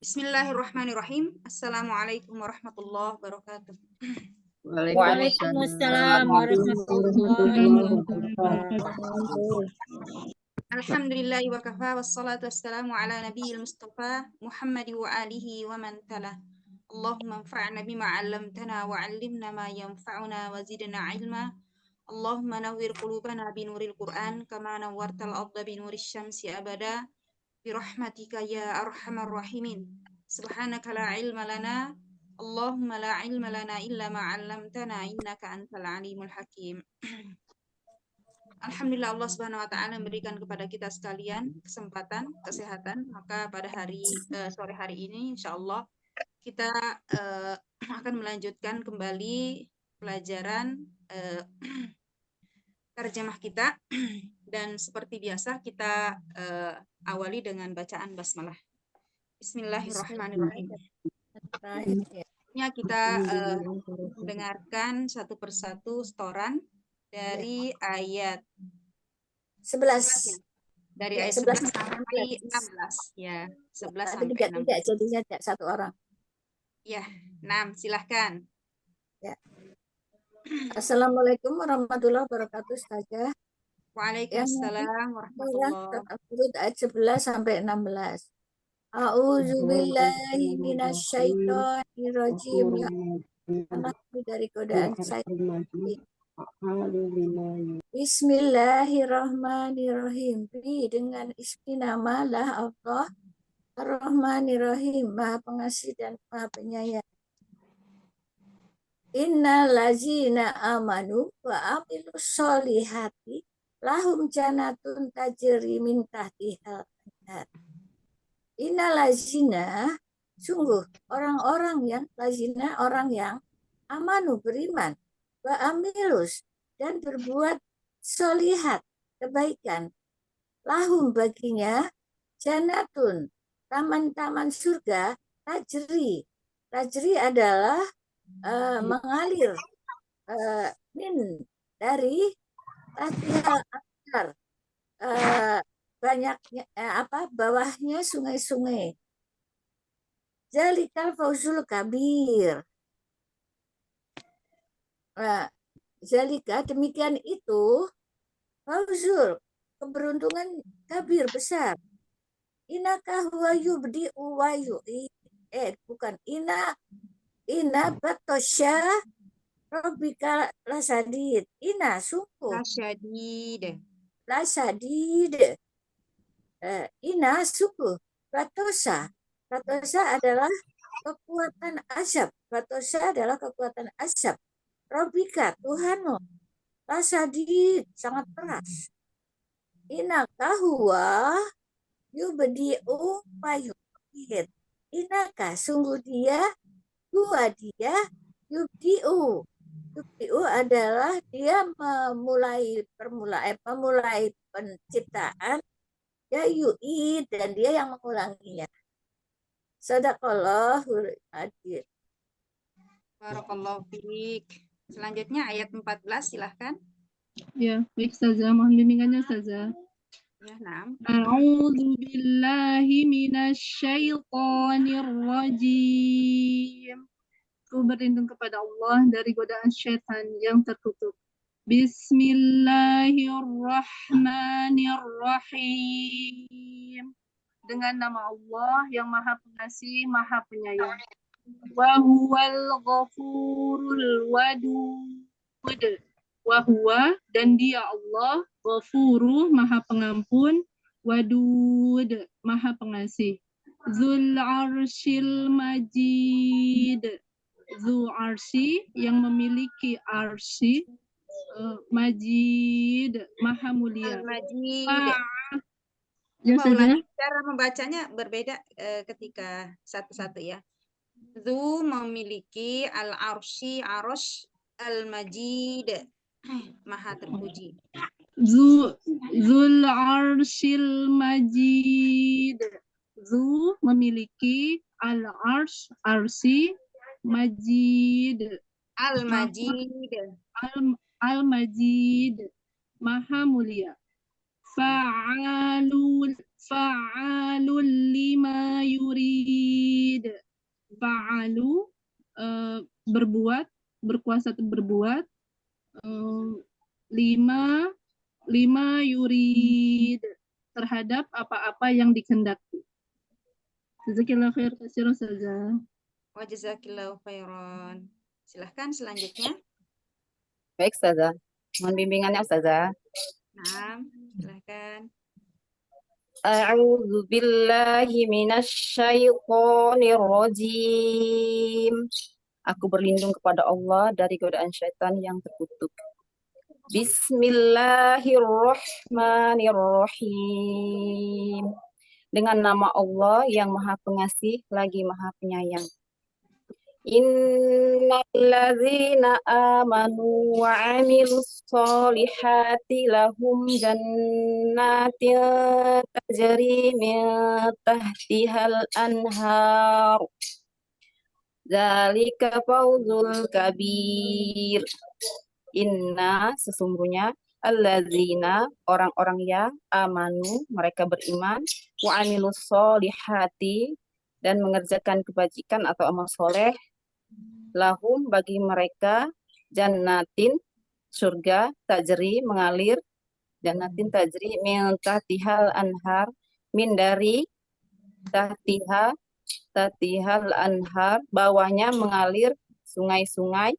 Bismillahirrahmanirrahim. Assalamualaikum warahmatullahi wabarakatuh. Waalaikumsalam warahmatullahi wabarakatuh. Alhamdulillahi wa kafa wassalatu wassalamu ala nabiyil mustafa Muhammad wa alihi wa man talah. Allahumma anfa'na bima 'allamtana wa 'allimna ma yanfa'una wa zidna 'ilma. Allahumma nawwir qulubana binuril Qur'an kama nawwartal arda binuris syamsi abada. Birahmatika ya arhamar rahimin. Subhanaka la ilma lana Allahumma la ilma lana illa ma 'allamtana innaka antal alimul hakim. Alhamdulillah Allah Subhanahu wa taala memberikan kepada kita sekalian kesempatan, kesehatan. Maka pada sore hari ini insyaallah kita akan melanjutkan kembali pelajaran terjemah kita dan seperti biasa kita awali dengan bacaan basmalah. Bismillahirrahmanirrahim. Kita mendengarkan satu persatu setoran dari ayat 11. Dari ayat 11 sampai 16 ya. 11 sampai 16. Tidak jadinya tidak satu orang. Ya, 6 silahkan. Ya. Assalamualaikum warahmatullahi wabarakatuh, Ustazah. Waalaikumsalam warahmatullahi wabarakatuh. Ayat 11 sampai 16. A'udzubillahi minasyaitonirrajim. Ya Allah, dari godaan syaitan. Bismillahirrahmanirrahim. Dengan ismi namalah Allah Ar-Rahmanirrahim, Maha Pengasih dan Maha Penyayang. Innal ladzina amanu wa amilus sholihati lahum jannatun tajri min tahtihal anhar. Innal ladzina, sungguh orang yang amanu beriman, wa amilus dan berbuat sholihat kebaikan, lahum baginya jannatun taman-taman surga tajri adalah mengalir min dari tahtihal anhar, banyaknya bawahnya sungai-sungai. Zalikal fauzul kabir. Zalika demikian itu fauzul keberuntungan kabir besar. Inaka huwa yubdi'u wa yu'id. Bukan Ina batosya Robika lasadid. Ina sungguh lasadid. Ina sungguh batosa adalah kekuatan azab. Robika Tuhanmu lasadid sangat keras. Ina kahwa yubdi'u wa yu'id. Inaka sungguh dia yubdi'u adalah dia memulai penciptaan, ya yu'id dan dia yang mengulanginya. Shadaqallahul adzim. Barakallahu fiik. Selanjutnya ayat 14 silahkan. Ya, baik Ustazah, mohon bimbingannya Ustazah. Ya, na'am. A'udzu billahi minasyaitonir rajim. Aku berlindung kepada Allah dari godaan syaitan yang terkutuk. Bismillahirrahmanirrahim. Dengan nama Allah yang Maha Pengasih, Maha Penyayang. Wa huwal ghafurul wadud. Wa huwa dan dia Allah ghafuru Maha Pengampun, wadud Maha Pengasih. Dzul arsyil majid. Zu arsy yang memiliki arsy, majid Maha Mulia. Al-Majid. Ya, cara membacanya berbeda ketika satu-satu ya. Zu memiliki al-arsy, arsh, al-majid Maha terpuji. Zul arsyil majid. Zu memiliki al-arsh, arsy, majid al-majid Maha Mulia. Fa'alul lima yurid. Fa'alu berbuat, berkuasa berbuat. Lima yurid terhadap apa-apa yang dikehendaki. Jazakallahu khair katsiran Ustazah. Wa jazakillahu khairan. Silahkan selanjutnya. Baik, Ustazah. Mohon bimbingannya, Ustazah. Nah, silahkan. A'udzu billahi minasyaitonir rajim. Aku berlindung kepada Allah dari godaan syaitan yang terkutuk. Bismillahirrahmanirrahim. Dengan nama Allah yang Maha Pengasih lagi Maha Penyayang. Innalladzina amanu wa 'amilus solihati lahum jannatin tajri min tahtihal anhar. Dzalika fawzul kabir. Inna sesungguhnya alladzina orang-orang yang amanu mereka beriman wa 'amilus solihati dan mengerjakan kebajikan atau amal soleh lahum bagi mereka jannatin surga tajri mengalir jannatin tajri min tahtihal anhar min dari tahtihal anhar bawahnya mengalir sungai-sungai.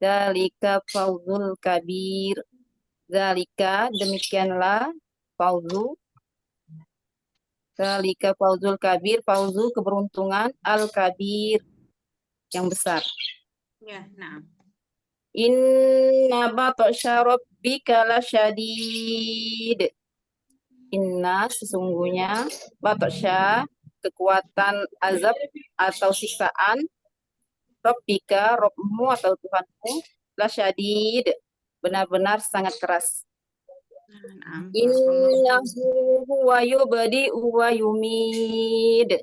Dzalika fawzul kabir. Dzalika demikianlah fauzu. Dzalika fawzul kabir, fauzu keberuntungan al kabir yang besar. Ya, nah. Inna batsya rabbika lasyadid. Inna sesungguhnya batsya kekuatan azab atau siksaan Rabbika Rabbmu atau Tuhanmu lasyadid benar-benar sangat keras. Nah, Innahu huwa yubdi'u wa yumid.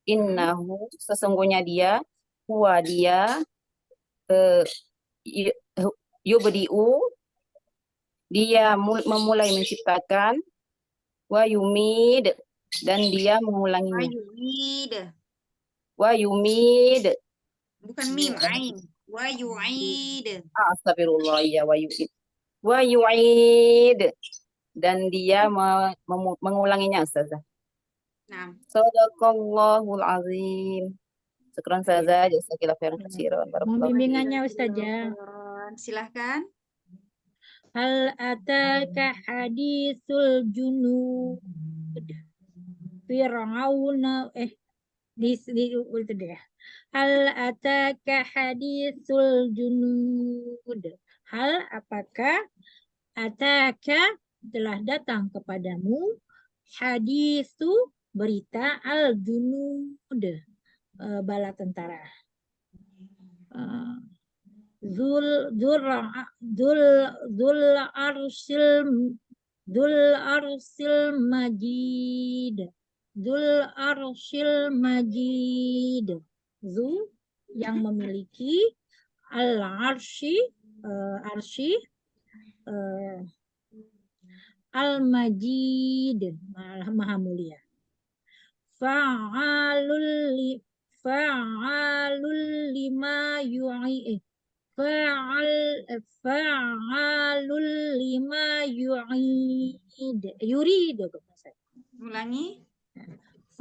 Innahu sesungguhnya dia huwa dia yubdi'u dia memulai menciptakan wa yumid dan dia mengulanginya. Wa yumid bukan mim ain. Wa yu'id. Astagfirullah ya wa yu'id. Wa yu'id dan dia mengulanginya Ustazah. Nah. Shadaqallahul azim. Syukran Ustazah, jazakallahu khairan katsiran. Bimbingannya Ustazah. Silahkan. Hal ataka hadisul junud Fir'auna di itu deh. Hal ataka hadisul junud. Hal apakah ataka telah datang kepadamu hadisu berita al junud bala tentara. Arsil majid. Yang memiliki al-arshi al-majid maha mulia. Fa'alul lima yu'i fa'alul lima yurid. Ulangi.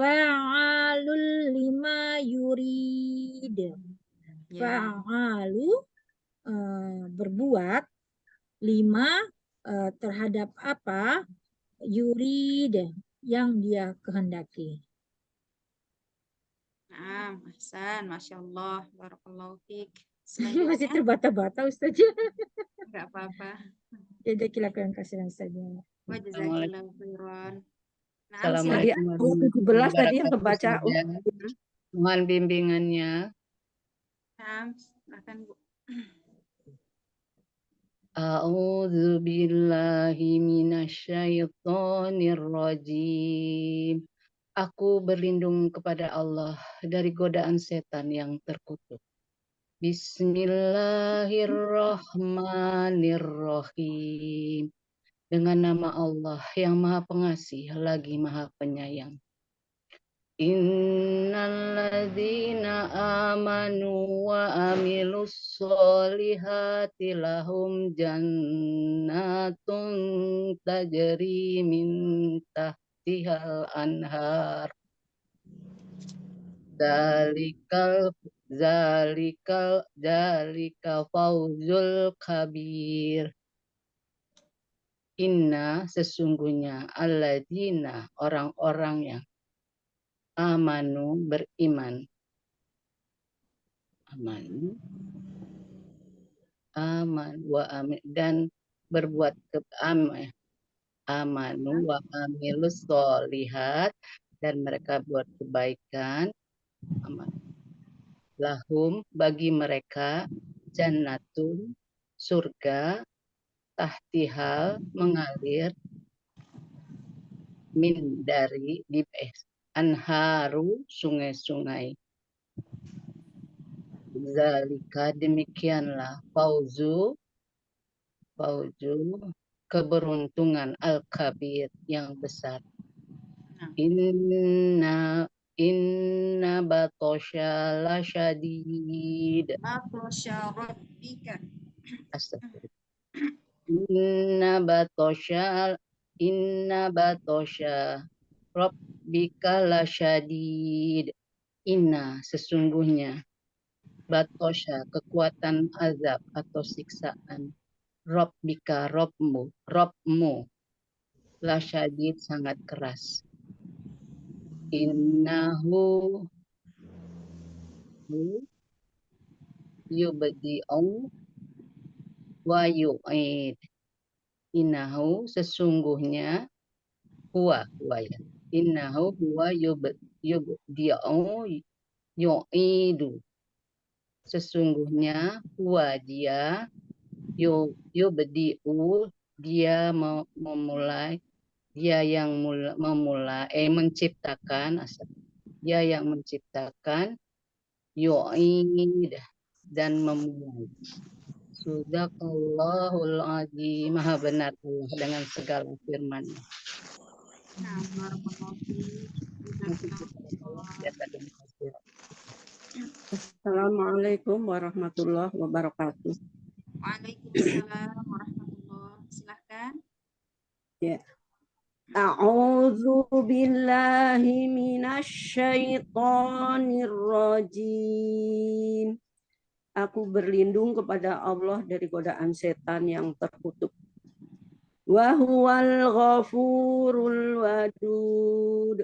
Fa'alul lima yurid. Fa'alu berbuat lima terhadap apa yurid yang dia kehendaki. Nah, Ahsan, Masya Allah, Barakallahu Fik. Masih terbata-bata Ustazah. Enggak apa-apa. Jadi silakan kasih Ustazah. Wa jazakillahu khairan. Nah, Assalamualaikum 17 tadi yang kebaca. Mohon bimbingannya. Nah, silakan Bu. A'udzu billahi minasyaitonir rajim. Aku berlindung kepada Allah dari godaan setan yang terkutuk. Bismillahirrahmanirrahim. Dengan nama Allah yang Maha Pengasih lagi Maha Penyayang. Innalladzina amanu wa amilus solihati lahum jannatun tajri min tahtihal anhar. Zalika fauzul kabir. Inna sesungguhnya alladzina orang-orang yang amanu beriman. Aman wa amin dan berbuat amanu wa amilus solihat dan mereka buat kebaikan. Lahum bagi mereka jannatun surga tahtihal mengalir min dari di anharu sungai-sungai. Zalika demikianlah fauzu keberuntungan al-kabir yang besar. Inna batosha la syadid. Batosha rabbika. Astagfirullah. Inna batosha rabbika la syadid. Inna sesungguhnya batosha kekuatan azab atau siksaan rabbika robmu la syadid sangat keras. Innahu yubdi'u wa yu'id. Innahu sesungguhnya huwa ya. Innahu huwa yubdi'u yu'idu. Sesungguhnya huwa dia yubdi'u dia memulai, dia yang memulai menciptakan, dia yang menciptakan, yu'id dan memulai. Sadaqallahul azim. Maha benar Allah dengan segala firman-Nya. Nah, barakallahu fiik. Assalamualaikum warahmatullahi wabarakatuh. Waalaikumsalam warahmatullahi. Silahkan. Ya. A'udzu billahi minasyaitonir rajim. Aku berlindung kepada Allah dari godaan setan yang terkutuk. Wa huwal ghafurul wadud.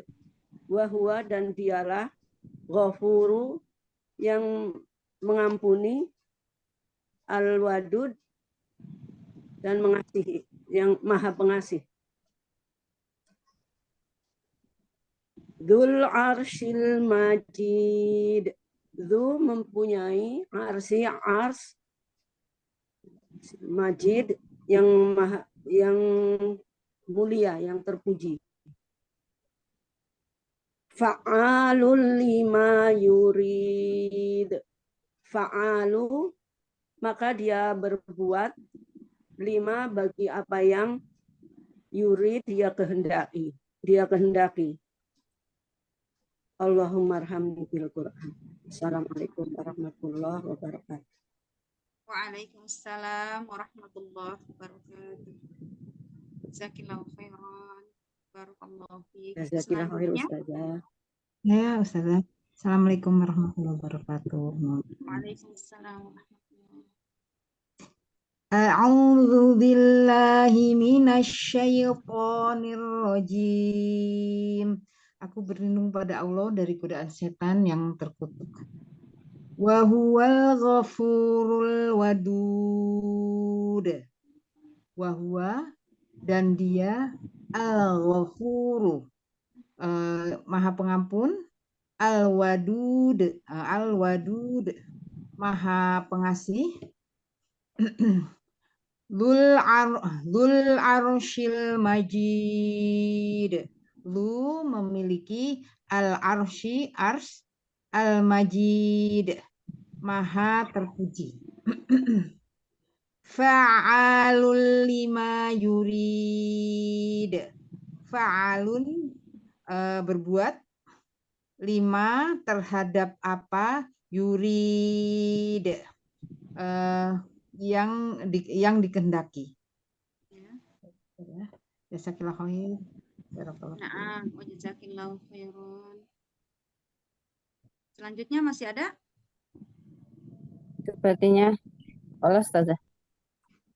Wa huwa dan dialah ghafuru yang mengampuni, al-wadud dan mengasihi, yang maha pengasih. Dzul arsyil majid. Dzu mempunyai ars majid yang mulia, yang terpuji. Fa'alul lima yurid. Fa'alu maka dia berbuat lima bagi apa yang yurid dia kehendaki. Allahumma arhamni bil Qur'an. Assalamualaikum warahmatullahi wabarakatuh. Waalaikumsalam warahmatullahi wabarakatuh. Jazakillahu khairan. Barakallahu fiik. Jazakillahu khairan Ustazah. Ya, Ustazah. Assalamualaikum warahmatullahi wabarakatuh. Waalaikumsalam warahmatullahi. A'udzu billahi minasyaitonir rajim. Aku berlindung pada Allah dari godaan setan yang terkutuk. Wa huwal ghafurul wadud. Wa huwa dan dia al-ghafuru maha pengampun, al-wadud maha pengasih. Dzul arsyil majid. Lu memiliki al-arsy ars, al-majid maha terpuji. Fa'alun lima yurid. Fa'alun berbuat, lima terhadap apa, yurid yang dikehendaki. Ya. Jazakallahu khair. Barakallahu fiik. Nah, wajazakillahu khairan. Selanjutnya masih ada? Sepertinya Allah Ustazah.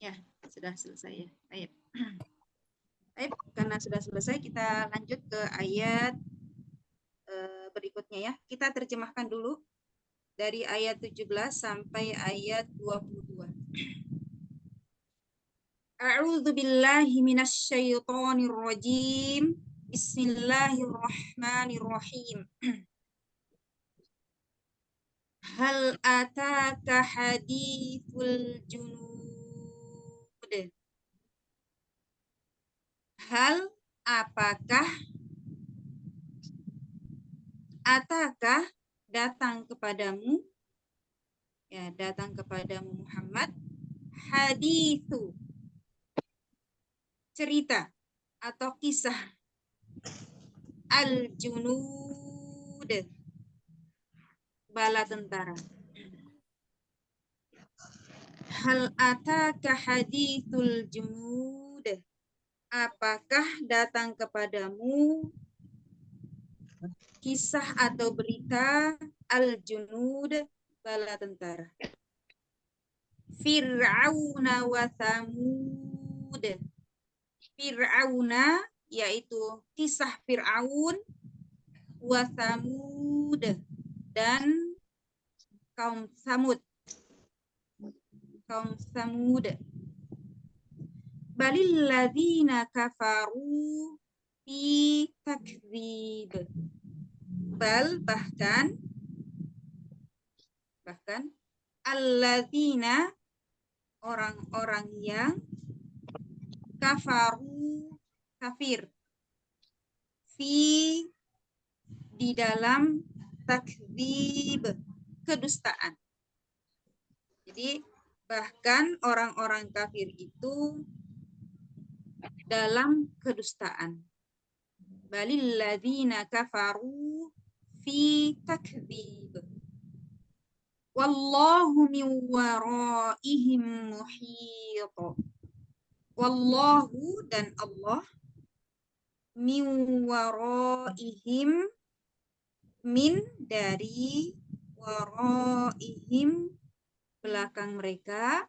Ya, sudah selesai ya. Baik. Baik, karena sudah selesai kita lanjut ke ayat berikutnya ya. Kita terjemahkan dulu dari ayat 17 sampai ayat 22. A'udzu billahi minasy syaithanir rajim. Bismillahirrahmanirrahim. Hal ataka hadithul junud. Hal apakah ataka datang kepadamu, ya, datang kepadamu Muhammad, hadithu cerita atau kisah al-junud bala tentara. Hal ataka hadithul junud, apakah datang kepadamu kisah atau berita al-junud bala tentara. Fir'auna wa Thamud. Fir'auna yaitu kisah Fir'aun, wa Thamud dan kaum Thamud. Kaum Thamud. Balil ladzina kafaru fi takdzib. Bal bahkan alladzina orang-orang yang kafaru kafir fi di dalam takdzib kedustaan. Jadi bahkan orang-orang kafir itu dalam kedustaan. Balil ladzina kafaru fi takdzib. Wallahu min waraihim muhit. Wallahu dan Allah min waraihim, min dari waraihim belakang mereka,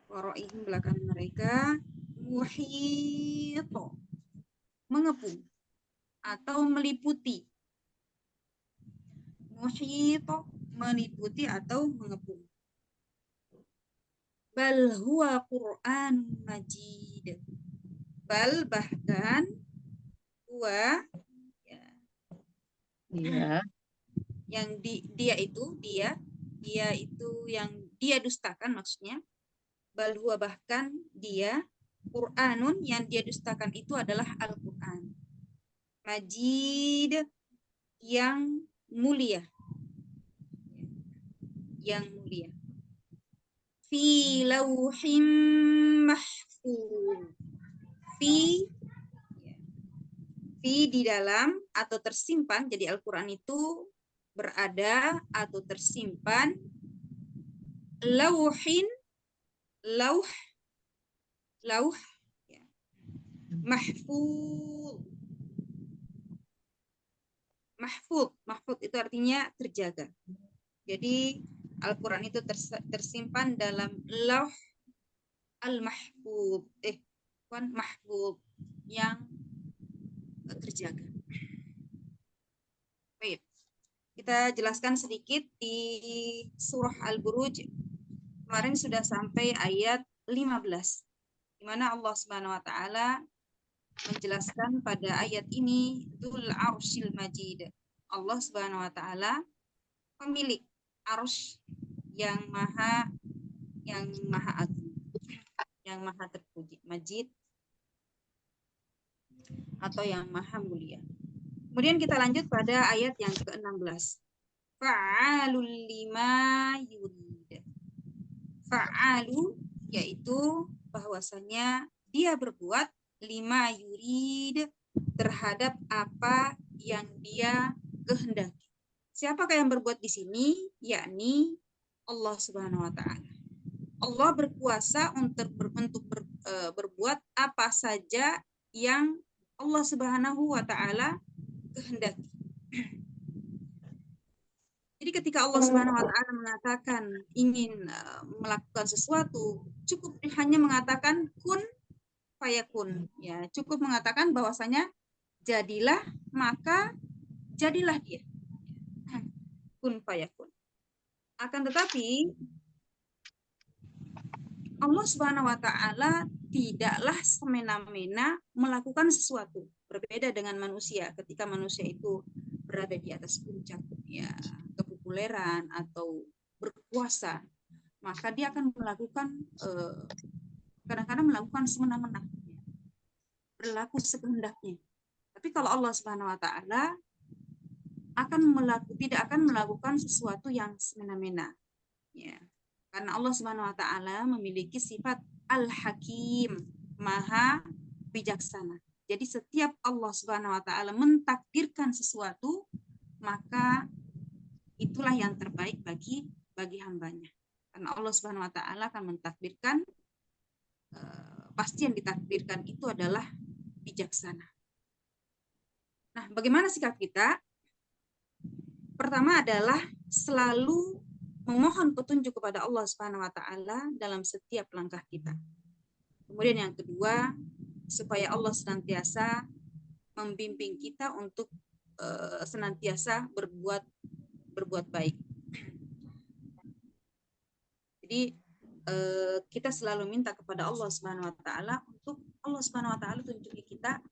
waraihim belakang mereka, muhit mengepung atau meliputi. Muhit meliputi atau mengepung. Bal huwa Qur'an majid. Bal bahkan huwa ya, Iya. yang dia itu yang dia dustakan maksudnya. Bal huwa bahkan dia Qur'anun yang dia dustakan itu adalah Al-Qur'an. Majid yang mulia. Yang mulia. Fi lauhim mahfuz. Fi di dalam atau tersimpan. Jadi Al-Quran itu berada atau tersimpan lauhin, lauh ya, mahfuz. Mahfuz itu artinya terjaga. Jadi Al-Quran itu tersimpan dalam lauh al-mahfuz, mahfuz yang terjaga. Baik. Kita jelaskan sedikit di surah Al-Buruj. Kemarin sudah sampai ayat 15. Di mana Allah Subhanahu wa taala menjelaskan pada ayat ini Dzul Arsyil Majid. Allah Subhanahu wa taala pemilik Arsy yang maha agung, yang maha terpuji, Majid atau yang maha mulia. Kemudian kita lanjut pada ayat yang ke-16. Fa'alul lima yurid. Fa'alu yaitu bahwasanya dia berbuat lima yurid terhadap apa yang dia kehendaki. Siapakah yang berbuat di sini? Yakni Allah Subhanahu wa taala. Allah berkuasa untuk berbuat apa saja yang Allah Subhanahu wa taala kehendaki. Jadi ketika Allah Subhanahu wa taala mengatakan ingin melakukan sesuatu, cukup hanya mengatakan kun fayakun, ya, cukup mengatakan bahwasanya jadilah, maka jadilah dia. Kun fayakun. Akan tetapi Allah Subhanahu wa taala tidaklah semena-mena melakukan sesuatu. Berbeda dengan manusia. Ketika manusia itu berada di atas puncak ya kepopuleran atau berkuasa, maka dia akan melakukan kadang-kadang melakukan semena-mena, berlaku sekehendaknya. Tapi kalau Allah Subhanahu wa taala tidak akan melakukan sesuatu yang semena-mena. Ya. Karena Allah Subhanahu wa taala memiliki sifat Al-Hakim, Maha bijaksana. Jadi setiap Allah Subhanahu wa taala mentakdirkan sesuatu, maka itulah yang terbaik bagi hambanya. Karena Allah Subhanahu wa taala akan mentakdirkan pasti yang ditakdirkan itu adalah bijaksana. Nah, bagaimana sikap kita? Pertama adalah selalu memohon petunjuk kepada Allah Subhanahu wa taala dalam setiap langkah kita. Kemudian yang kedua, supaya Allah senantiasa membimbing kita untuk senantiasa berbuat baik. Jadi kita selalu minta kepada Allah Subhanahu wa taala untuk Allah Subhanahu wa taala tunjuki kita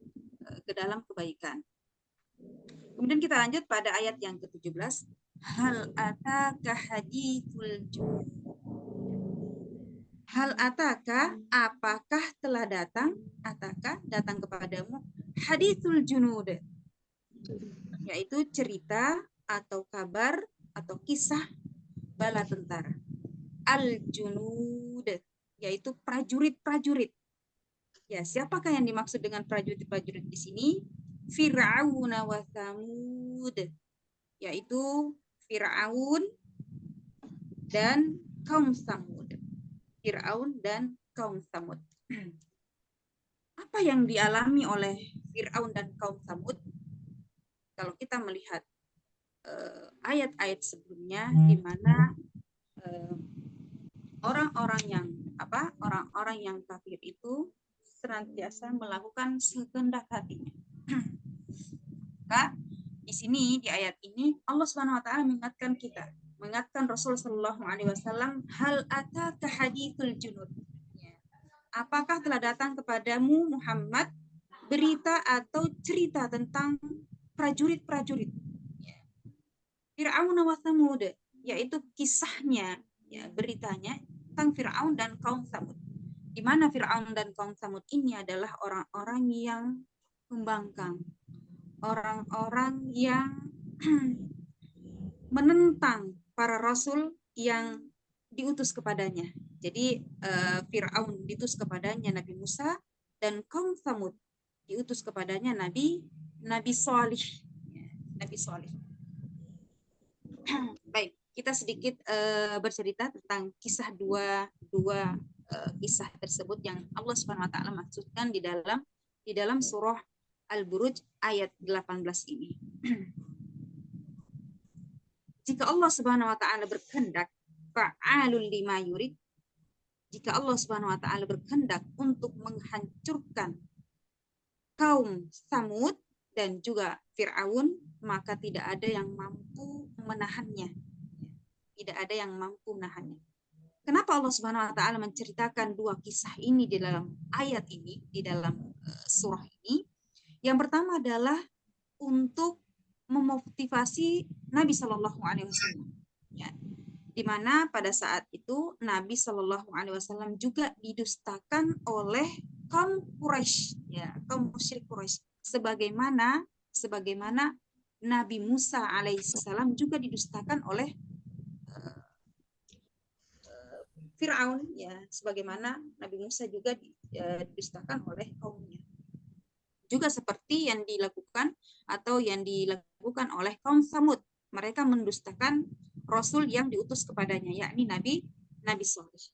ke dalam kebaikan. Kemudian kita lanjut pada ayat yang ke-17. Hal ataka hadithul junud. Hal ataka, apakah telah datang, ataka, datang kepadamu, hadithul junud, yaitu cerita atau kabar atau kisah bala tentara. Al-junud, yaitu prajurit-prajurit. Ya, siapakah yang dimaksud dengan prajurit-prajurit di sini? Fir'aun wa Tsamud, yaitu Fir'aun dan kaum Tsamud. Fir'aun dan kaum Tsamud. Apa yang dialami oleh Fir'aun dan kaum Tsamud? Kalau kita melihat ayat-ayat sebelumnya, di mana orang-orang yang kafir itu senantiasa melakukan sekehendak hatinya. Maka di sini di ayat ini Allah Subhanahu wa taala mengingatkan kita, mengingatkan Rasul sallallahu alaihi wasallam, hal ataka hadithul junud. Apakah telah datang kepadamu Muhammad berita atau cerita tentang prajurit-prajurit Fir'aun wa Tsamud, yaitu kisahnya, ya, beritanya tentang Fir'aun dan kaum Tsamud. Di mana Fir'aun dan kaum Tsamud ini adalah orang-orang yang membangkang, orang-orang yang menentang para rasul yang diutus kepadanya. Jadi Fir'aun diutus kepadanya Nabi Musa, dan kaum Tsamud diutus kepadanya Nabi Salih. Nabi Salih. Baik, kita sedikit bercerita tentang kisah dua kisah tersebut yang Allah Subhanahu wa taala maksudkan di dalam surah Al-Buruj ayat 18 ini. Jika Allah Subhanahu wa taala berkehendak, fa'alul lima yurid, jika Allah Subhanahu wa taala berkehendak untuk menghancurkan kaum Tsamud dan juga Fir'aun, maka tidak ada yang mampu menahannya. Tidak ada yang mampu menahannya. Kenapa Allah Subhanahu wa taala menceritakan dua kisah ini di dalam ayat ini, di dalam surah ini? Yang pertama adalah untuk memotivasi Nabi Shallallahu Alaihi Wasallam, ya, di mana pada saat itu Nabi Shallallahu Alaihi Wasallam juga didustakan oleh kaum Quraisy, ya, kaum musyrik Quraisy, sebagaimana Nabi Musa alaihissalam juga didustakan oleh Fir'aun, ya sebagaimana Nabi Musa juga didustakan oleh kaumnya. Juga seperti yang dilakukan atau yang dilakukan oleh kaum Samud. Mereka mendustakan Rasul yang diutus kepadanya, yakni Nabi Saleh.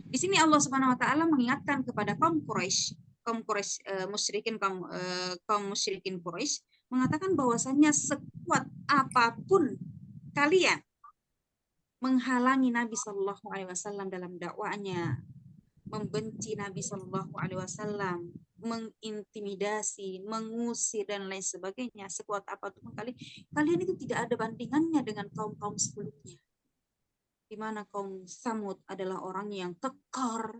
Di sini Allah Subhanahu wa taala mengingatkan kepada kaum Quraisy, kaum musyrikin Quraisy mengatakan bahwasanya sekuat apapun kalian menghalangi Nabi Shallallahu alaihi wasallam dalam dakwanya, membenci Nabi Shallallahu alaihi wasallam, mengintimidasi, mengusir dan lain sebagainya, sekuat apapun kalian itu tidak ada bandingannya dengan kaum-kaum sebelumnya. Di mana kaum Samud adalah orang yang kekar,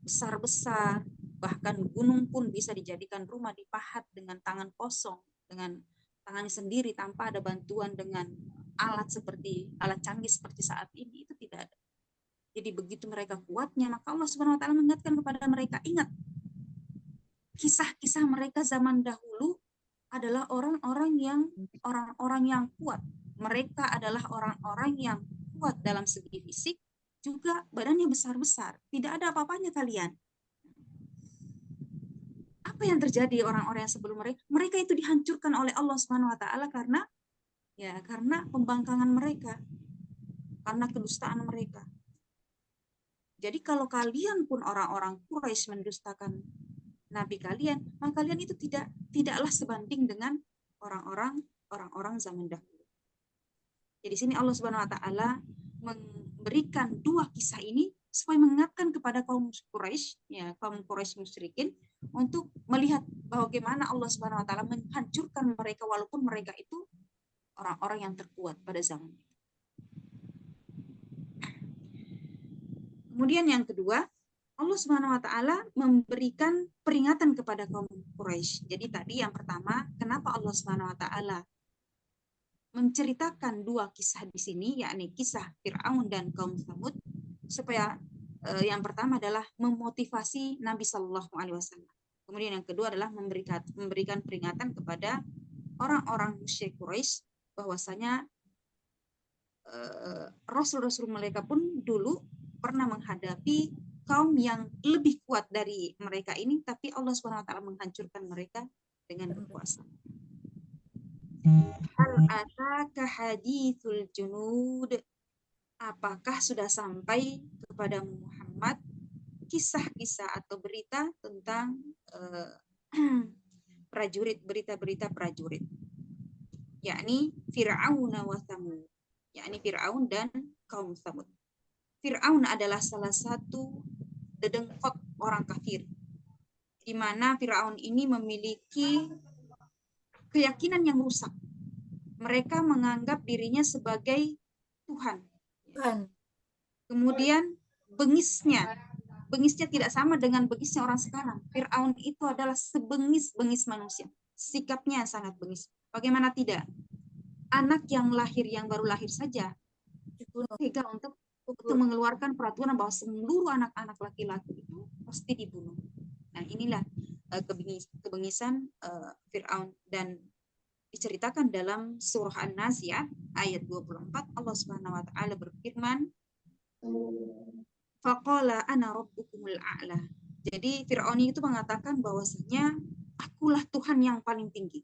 besar-besar, bahkan gunung pun bisa dijadikan rumah dipahat dengan tangan kosong, dengan tangannya sendiri tanpa ada bantuan dengan alat canggih seperti saat ini, itu tidak ada. Jadi begitu mereka kuatnya, maka Allah Subhanahu wa taala mengingatkan kepada mereka, ingat kisah-kisah mereka zaman dahulu adalah orang-orang yang kuat. Mereka adalah orang-orang yang kuat dalam segi fisik, juga badannya besar-besar. Tidak ada apa-apanya kalian. Apa yang terjadi orang-orang yang sebelum mereka? Mereka itu dihancurkan oleh Allah Subhanahu wa taala karena pembangkangan mereka, karena kedustaan mereka. Jadi kalau kalian pun orang-orang Quraisy mendustakan nabi kalian, maka kalian itu tidaklah sebanding dengan orang-orang zaman dahulu. Jadi sini Allah Subhanahu wa taala memberikan dua kisah ini supaya mengingatkan kepada kaum Quraisy musyrikin untuk melihat bagaimana Allah Subhanahu wa taala menghancurkan mereka walaupun mereka itu orang-orang yang terkuat pada zaman itu. Kemudian yang kedua, Allah Subhanahu wa taala memberikan peringatan kepada kaum Quraisy. Jadi tadi yang pertama, kenapa Allah Subhanahu wa taala menceritakan dua kisah di sini, yakni kisah Fir'aun dan kaum Samud, supaya yang pertama adalah memotivasi Nabi Shallallahu alaihi wasallam. Kemudian yang kedua adalah memberikan peringatan kepada orang-orang musyrik Quraisy bahwasanya rasul-rasul mereka pun dulu pernah menghadapi kaum yang lebih kuat dari mereka ini, tapi Allah Subhanahu wa taala menghancurkan mereka dengan kekuasaan. Hal ataka hadithul junud, apakah sudah sampai kepada Muhammad kisah-kisah atau berita tentang berita-berita prajurit, yakni Fir'aun wa Thamud, yakni Fir'aun dan kaum Thamud. Fir'aun adalah salah satu dedengkot orang kafir, di mana Fir'aun ini memiliki keyakinan yang rusak. Mereka menganggap dirinya sebagai Tuhan. Kemudian bengisnya tidak sama dengan bengisnya orang sekarang. Fir'aun itu adalah sebengis-bengis manusia. Sikapnya sangat bengis. Bagaimana tidak? Anak yang baru lahir saja tega untuk mengeluarkan peraturan bahwa seluruh anak-anak laki-laki itu pasti dibunuh. Nah, inilah kebengisan Fir'aun, dan diceritakan dalam surah An-Nazi'at ayat 24. Allah Subhanahu wa taala berfirman, faqala ana rabbukumul a'la. Jadi Fir'aun itu mengatakan bahwasanya akulah Tuhan yang paling tinggi.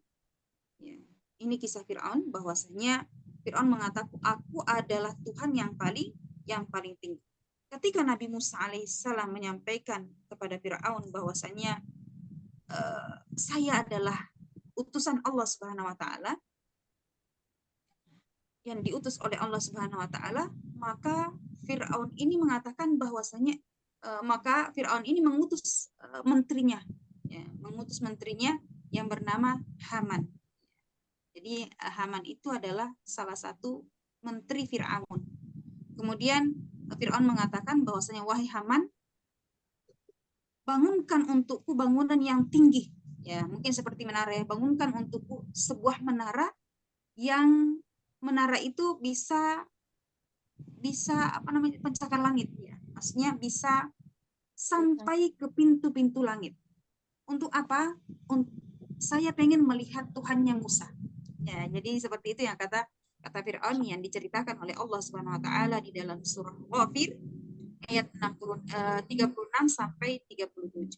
Ya, ini kisah Fir'aun, bahwasanya Fir'aun mengatakan aku adalah Tuhan yang paling tinggi. Ketika Nabi Musa alaihissalam menyampaikan kepada Fir'aun bahwasanya saya adalah utusan Allah Subhanahu wa taala, yang diutus oleh Allah Subhanahu wa taala, maka Fir'aun ini mengatakan bahwasanya maka Fir'aun ini mengutus menterinya yang bernama Haman. Jadi Haman itu adalah salah satu menteri Fir'aun. Kemudian Fir'aun mengatakan bahwasanya, wahai Haman, bangunkan untukku bangunan yang tinggi. Ya, mungkin seperti menara, ya. Bangunkan untukku sebuah menara yang menara itu bisa pencakar langit, ya. Maksudnya bisa sampai ke pintu-pintu langit. Untuk apa? Saya pengen melihat Tuhannya Musa. Ya, jadi seperti itu yang kata Kata Fir'aun yang diceritakan oleh Allah Subhanahu wa taala di dalam surah Ghafir ayat 36 sampai 37.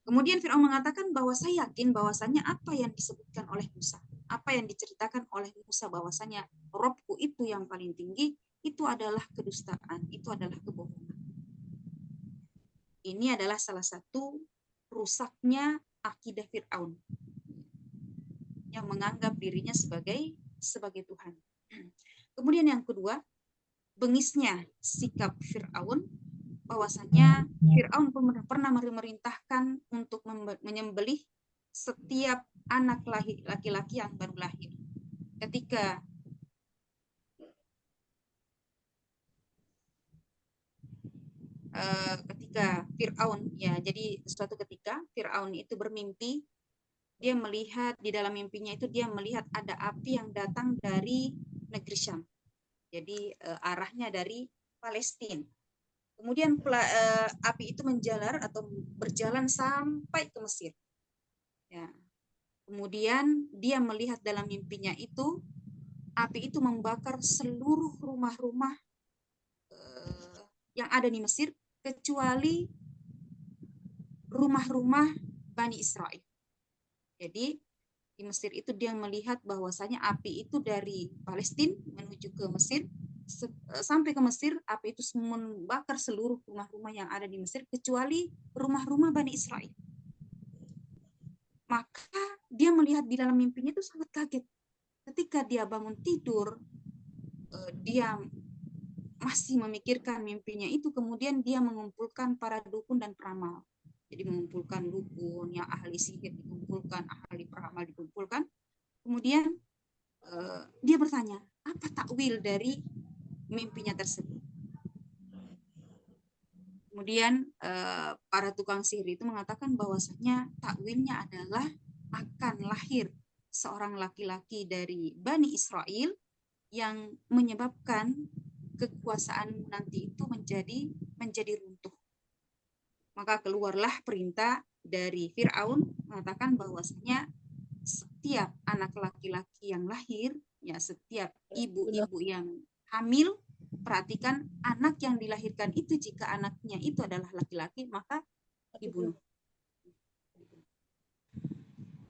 Kemudian Fir'aun mengatakan bahwa saya yakin bahwasanya apa yang disebutkan oleh Musa, apa yang diceritakan oleh Musa bahwasanya Robku itu yang paling tinggi, itu adalah kedustaan, itu adalah kebohongan. Ini adalah salah satu rusaknya akidah Fir'aun yang menganggap dirinya sebagai Tuhan. Kemudian yang kedua, bengisnya sikap Fir'aun, bahwasanya Fir'aun pernah memerintahkan untuk menyembelih setiap anak laki-laki yang baru lahir. Ketika Fir'aun, ya, jadi suatu ketika Fir'aun itu bermimpi, dia melihat di dalam mimpinya itu dia melihat ada api yang datang dari negeri Syam. Jadi arahnya dari Palestina. Kemudian api itu menjalar atau berjalan sampai ke Mesir. Ya. Kemudian dia melihat dalam mimpinya itu api itu membakar seluruh rumah-rumah yang ada di Mesir kecuali rumah-rumah Bani Israel. Jadi di Mesir itu dia melihat bahwasanya api itu dari Palestina menuju ke Mesir, sampai ke Mesir api itu membakar seluruh rumah-rumah yang ada di Mesir kecuali rumah-rumah Bani Israel. Maka dia melihat di dalam mimpinya itu sangat kaget. Ketika dia bangun tidur, dia masih memikirkan mimpinya itu, kemudian dia mengumpulkan para dukun dan peramal. Jadi mengumpulkan dukun, yang ahli sihir dikumpulkan, ahli peramal dikumpulkan. Kemudian dia bertanya, apa takwil dari mimpinya tersebut? Kemudian para tukang sihir itu mengatakan bahwasanya takwilnya adalah akan lahir seorang laki-laki dari Bani Israel yang menyebabkan kekuasaan nanti itu menjadi runtuh. Maka keluarlah perintah dari Fir'aun mengatakan bahwasanya setiap anak laki-laki yang lahir, ya setiap ibu-ibu yang hamil, perhatikan anak yang dilahirkan itu, jika anaknya itu adalah laki-laki maka dibunuh.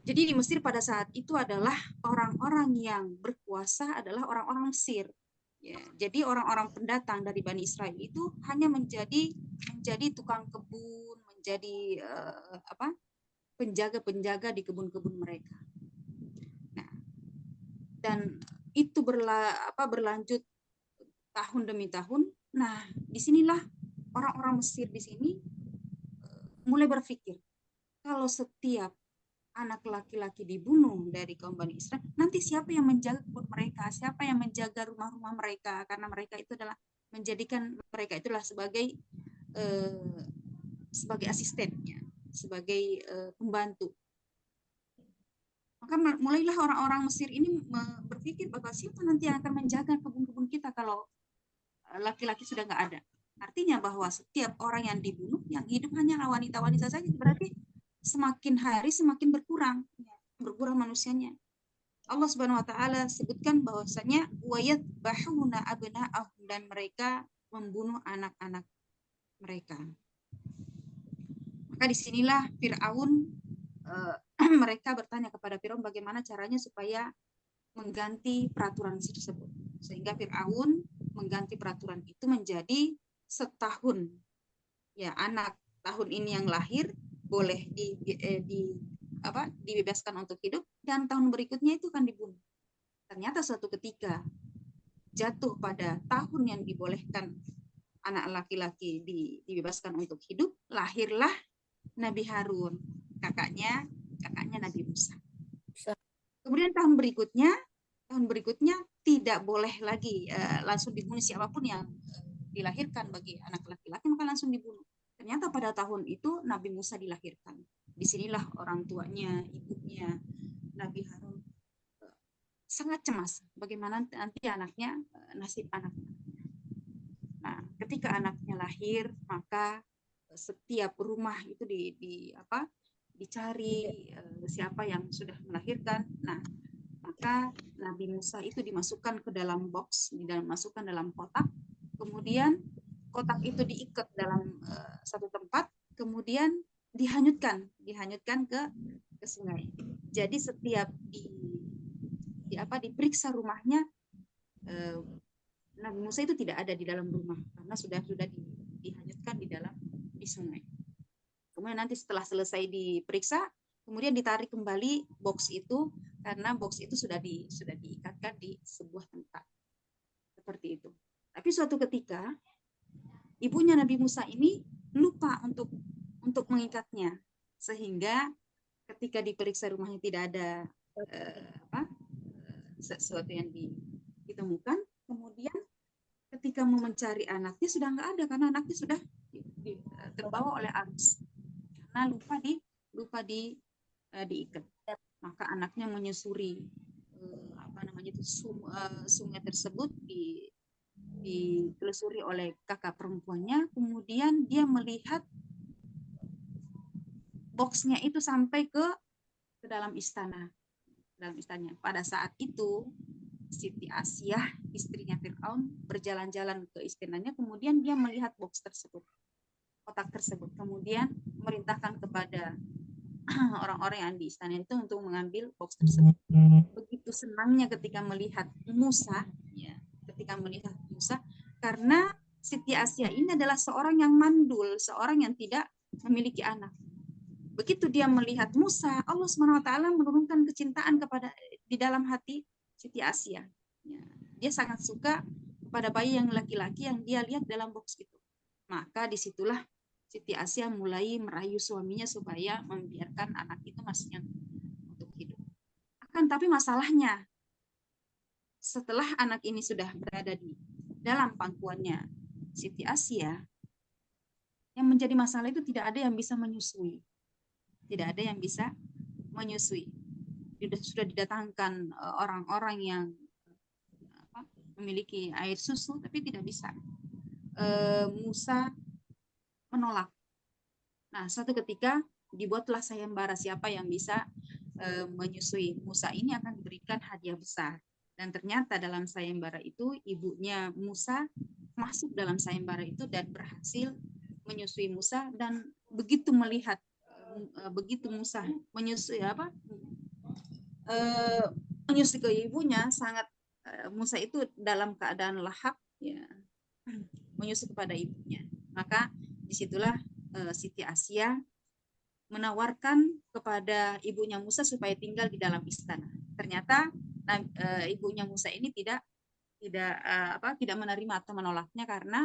Jadi di Mesir pada saat itu adalah orang-orang yang berkuasa adalah orang-orang Mesir. Ya, jadi orang-orang pendatang dari Bani Israel itu hanya menjadi tukang kebun, menjadi penjaga-penjaga di kebun-kebun mereka. Nah, dan itu berlanjut tahun demi tahun. Nah, disinilah orang-orang Mesir di sini mulai berpikir, kalau setiap anak laki-laki dibunuh dari kaum Bani Israel, nanti siapa yang menjaga kebun mereka? Siapa yang menjaga rumah-rumah mereka? Karena mereka itu adalah menjadikan mereka itulah sebagai asistennya, sebagai pembantu. Maka mulailah orang-orang Mesir ini berpikir bahwa siapa nanti yang akan menjaga kebun-kebun kita kalau laki-laki sudah nggak ada. Artinya bahwa setiap orang yang dibunuh, yang hidup hanyalah wanita-wanita saja, berarti semakin hari semakin berkurang manusianya. Allah Subhanahu wa taala sebutkan bahwasanya wayadbahuna abna'ahum, dan mereka membunuh anak-anak mereka. Maka disinilah Fir'aun, mereka bertanya kepada Fir'aun bagaimana caranya supaya mengganti peraturan tersebut. Sehingga Fir'aun mengganti peraturan itu menjadi setahun. Ya, anak tahun ini yang lahir boleh dibebaskan untuk hidup, dan tahun berikutnya itu akan dibunuh. Ternyata suatu ketika jatuh pada tahun yang dibolehkan anak laki-laki dibebaskan untuk hidup, lahirlah Nabi Harun, kakaknya Nabi Musa. Kemudian tahun berikutnya tidak boleh lagi langsung dibunuh siapapun yang dilahirkan bagi anak laki-laki, maka langsung dibunuh. Ternyata pada tahun itu Nabi Musa dilahirkan. Disinilah orang tuanya, ibunya Nabi Harun sangat cemas bagaimana nanti nasib anaknya. Nah, ketika anaknya lahir, maka setiap rumah itu dicari siapa yang sudah melahirkan. Nah, maka maka Nabi Musa itu dimasukkan ke dalam box, dimasukkan dalam kotak, kemudian kotak itu diikat dalam satu tempat, kemudian dihanyutkan ke sungai. Jadi setiap diperiksa rumahnya, Nabi Musa itu tidak ada di dalam rumah karena sudah dihanyutkan di sungai. Kemudian nanti setelah selesai diperiksa, kemudian ditarik kembali box itu karena box itu sudah diikatkan di sebuah tempat. Seperti itu. Tapi suatu ketika ibunya Nabi Musa ini lupa untuk mengikatnya, sehingga ketika diperiksa rumahnya tidak ada sesuatu yang ditemukan. Kemudian ketika mau mencari anaknya sudah nggak ada karena anaknya sudah terbawa oleh arus karena lupa diikat. Maka anaknya menyusuri sungai tersebut, ditelusuri oleh kakak perempuannya, kemudian dia melihat boxnya itu sampai ke dalam istana. Pada saat itu Siti Asyah, istrinya Fir'aun, berjalan-jalan ke istananya, kemudian dia melihat box tersebut, kotak tersebut, kemudian merintahkan kepada orang-orang yang di istana itu untuk mengambil box tersebut. Begitu senangnya ketika melihat Musa, karena Siti Asyah ini adalah seorang yang mandul, seorang yang tidak memiliki anak. Begitu dia melihat Musa, Allah SWT menurunkan kecintaan di dalam hati Siti Asyah. Dia sangat suka kepada bayi yang laki-laki yang dia lihat dalam box itu. Maka disitulah Siti Asyah mulai merayu suaminya supaya membiarkan anak itu masih untuk hidup. Tapi masalahnya, setelah anak ini sudah berada di dalam pangkuannya Siti Asyah, yang menjadi masalah itu tidak ada yang bisa menyusui. Sudah didatangkan orang-orang yang memiliki air susu, tapi tidak bisa. Musa menolak. Nah, suatu ketika dibuatlah sayembara, siapa yang bisa menyusui Musa ini akan diberikan hadiah besar. Dan ternyata dalam sayembara itu ibunya Musa masuk dalam sayembara itu dan berhasil menyusui Musa. Dan begitu Musa menyusui menyusui ke ibunya, sangat Musa itu dalam keadaan lahap, ya, menyusui kepada ibunya. Maka disitulah Siti Asyah menawarkan kepada ibunya Musa supaya tinggal di dalam istana. Ternyata ibunya Musa ini tidak menerima atau menolaknya karena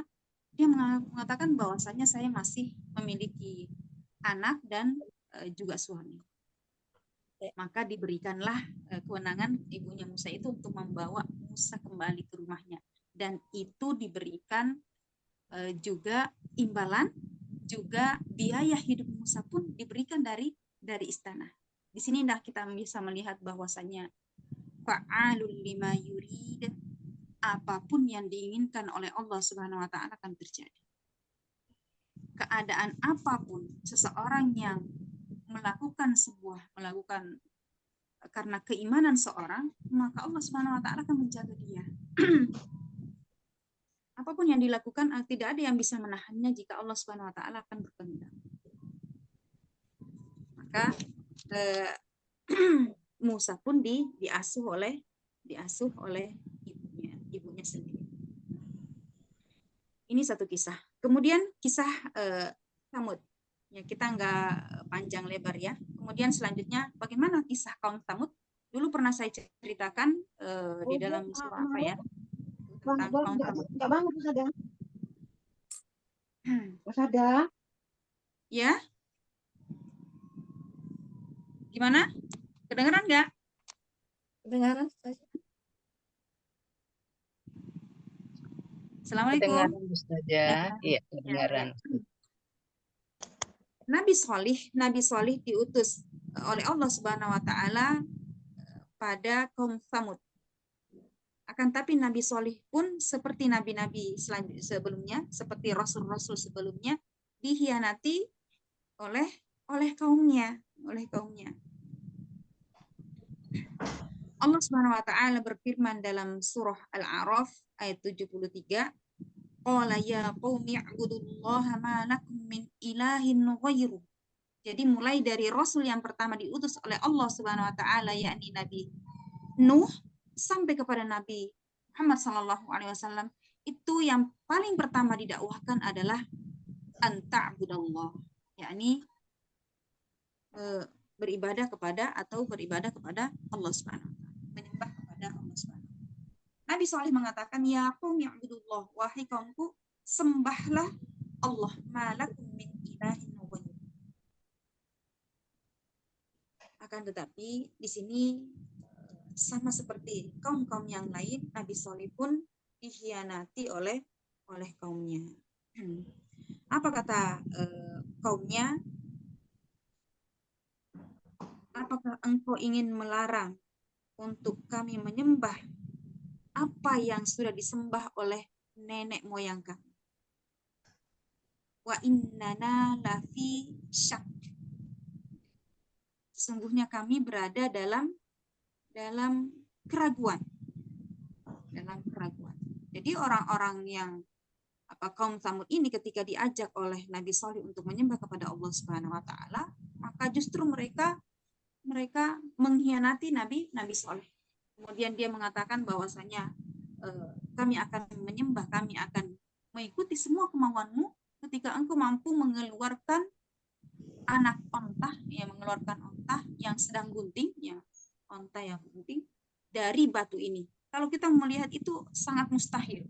dia mengatakan bahwasanya saya masih memiliki anak dan juga suami. Maka diberikanlah kewenangan ibunya Musa itu untuk membawa Musa kembali ke rumahnya, dan itu diberikan juga imbalan, juga biaya hidup Musa pun diberikan dari istana. Di sini kita bisa melihat bahwasanya fa'alul lima yurid, apapun yang diinginkan oleh Allah Subhanahu wa taala akan terjadi. Keadaan apapun seseorang yang melakukan karena keimanan seorang, maka Allah Subhanahu wa taala akan menjaga dia. Apapun yang dilakukan, tidak ada yang bisa menahannya jika Allah Subhanahu wa taala akan berkehendak. Maka Musa pun diasuh oleh ibunya sendiri. Ini satu kisah. Kemudian kisah Tsamud. Ya, kita nggak panjang lebar ya. Kemudian selanjutnya bagaimana kisah kaum Tsamud? Dulu pernah saya ceritakan di dalam surah apa ya? Tentang kaum Tsamud. Enggak banget, Sada. Ya? Gimana? Kedengeran nggak? Kedengaran? Assalamualaikum. Kedengaran Ustazah. Iya, kedengaran. Nabi Shalih diutus oleh Allah Subhanahu wa taala pada kaum Tsamud. Akan tapi Nabi Shalih pun seperti nabi-nabi sebelumnya, seperti rasul-rasul sebelumnya, dikhianati oleh kaumnya. Allah Subhanahu wa taala berfirman dalam surah Al-A'raf ayat 73, qala ya qaumi i'budullaha ma lakum min ilahin ghairu. Jadi mulai dari rasul yang pertama diutus oleh Allah Subhanahu wa taala yakni Nabi Nuh sampai kepada Nabi Muhammad sallallahu alaihi wasallam, itu yang paling pertama didakwahkan adalah anta'budallah, yakni beribadah kepada Allah Subhanahu wa taala, menyembah kepada Allah Subhanahu wa taala. Nabi Saleh mengatakan, ya qaumi i'budullah, wahai kaumku, sembahlah Allah, malakum min ilahin ghairu. Akan tetapi di sini sama seperti kaum-kaum yang lain, Nabi Saleh pun dikhianati oleh kaumnya. Apa kata kaumnya? Apakah engkau ingin melarang untuk kami menyembah apa yang sudah disembah oleh nenek moyang kami? Wa innana lafi syak. Sesungguhnya kami berada dalam keraguan. Jadi orang-orang yang kaum Tsamud ini ketika diajak oleh Nabi Saleh untuk menyembah kepada Allah Subhanahu wa taala, maka justru mereka mengkhianati Nabi Saleh. Kemudian dia mengatakan bahwasanya kami akan menyembah, kami akan mengikuti semua kemauanmu ketika engkau mampu mengeluarkan anak onta, mengeluarkan onta yang sedang gunting, onta yang gunting dari batu ini. Kalau kita melihat itu sangat mustahil.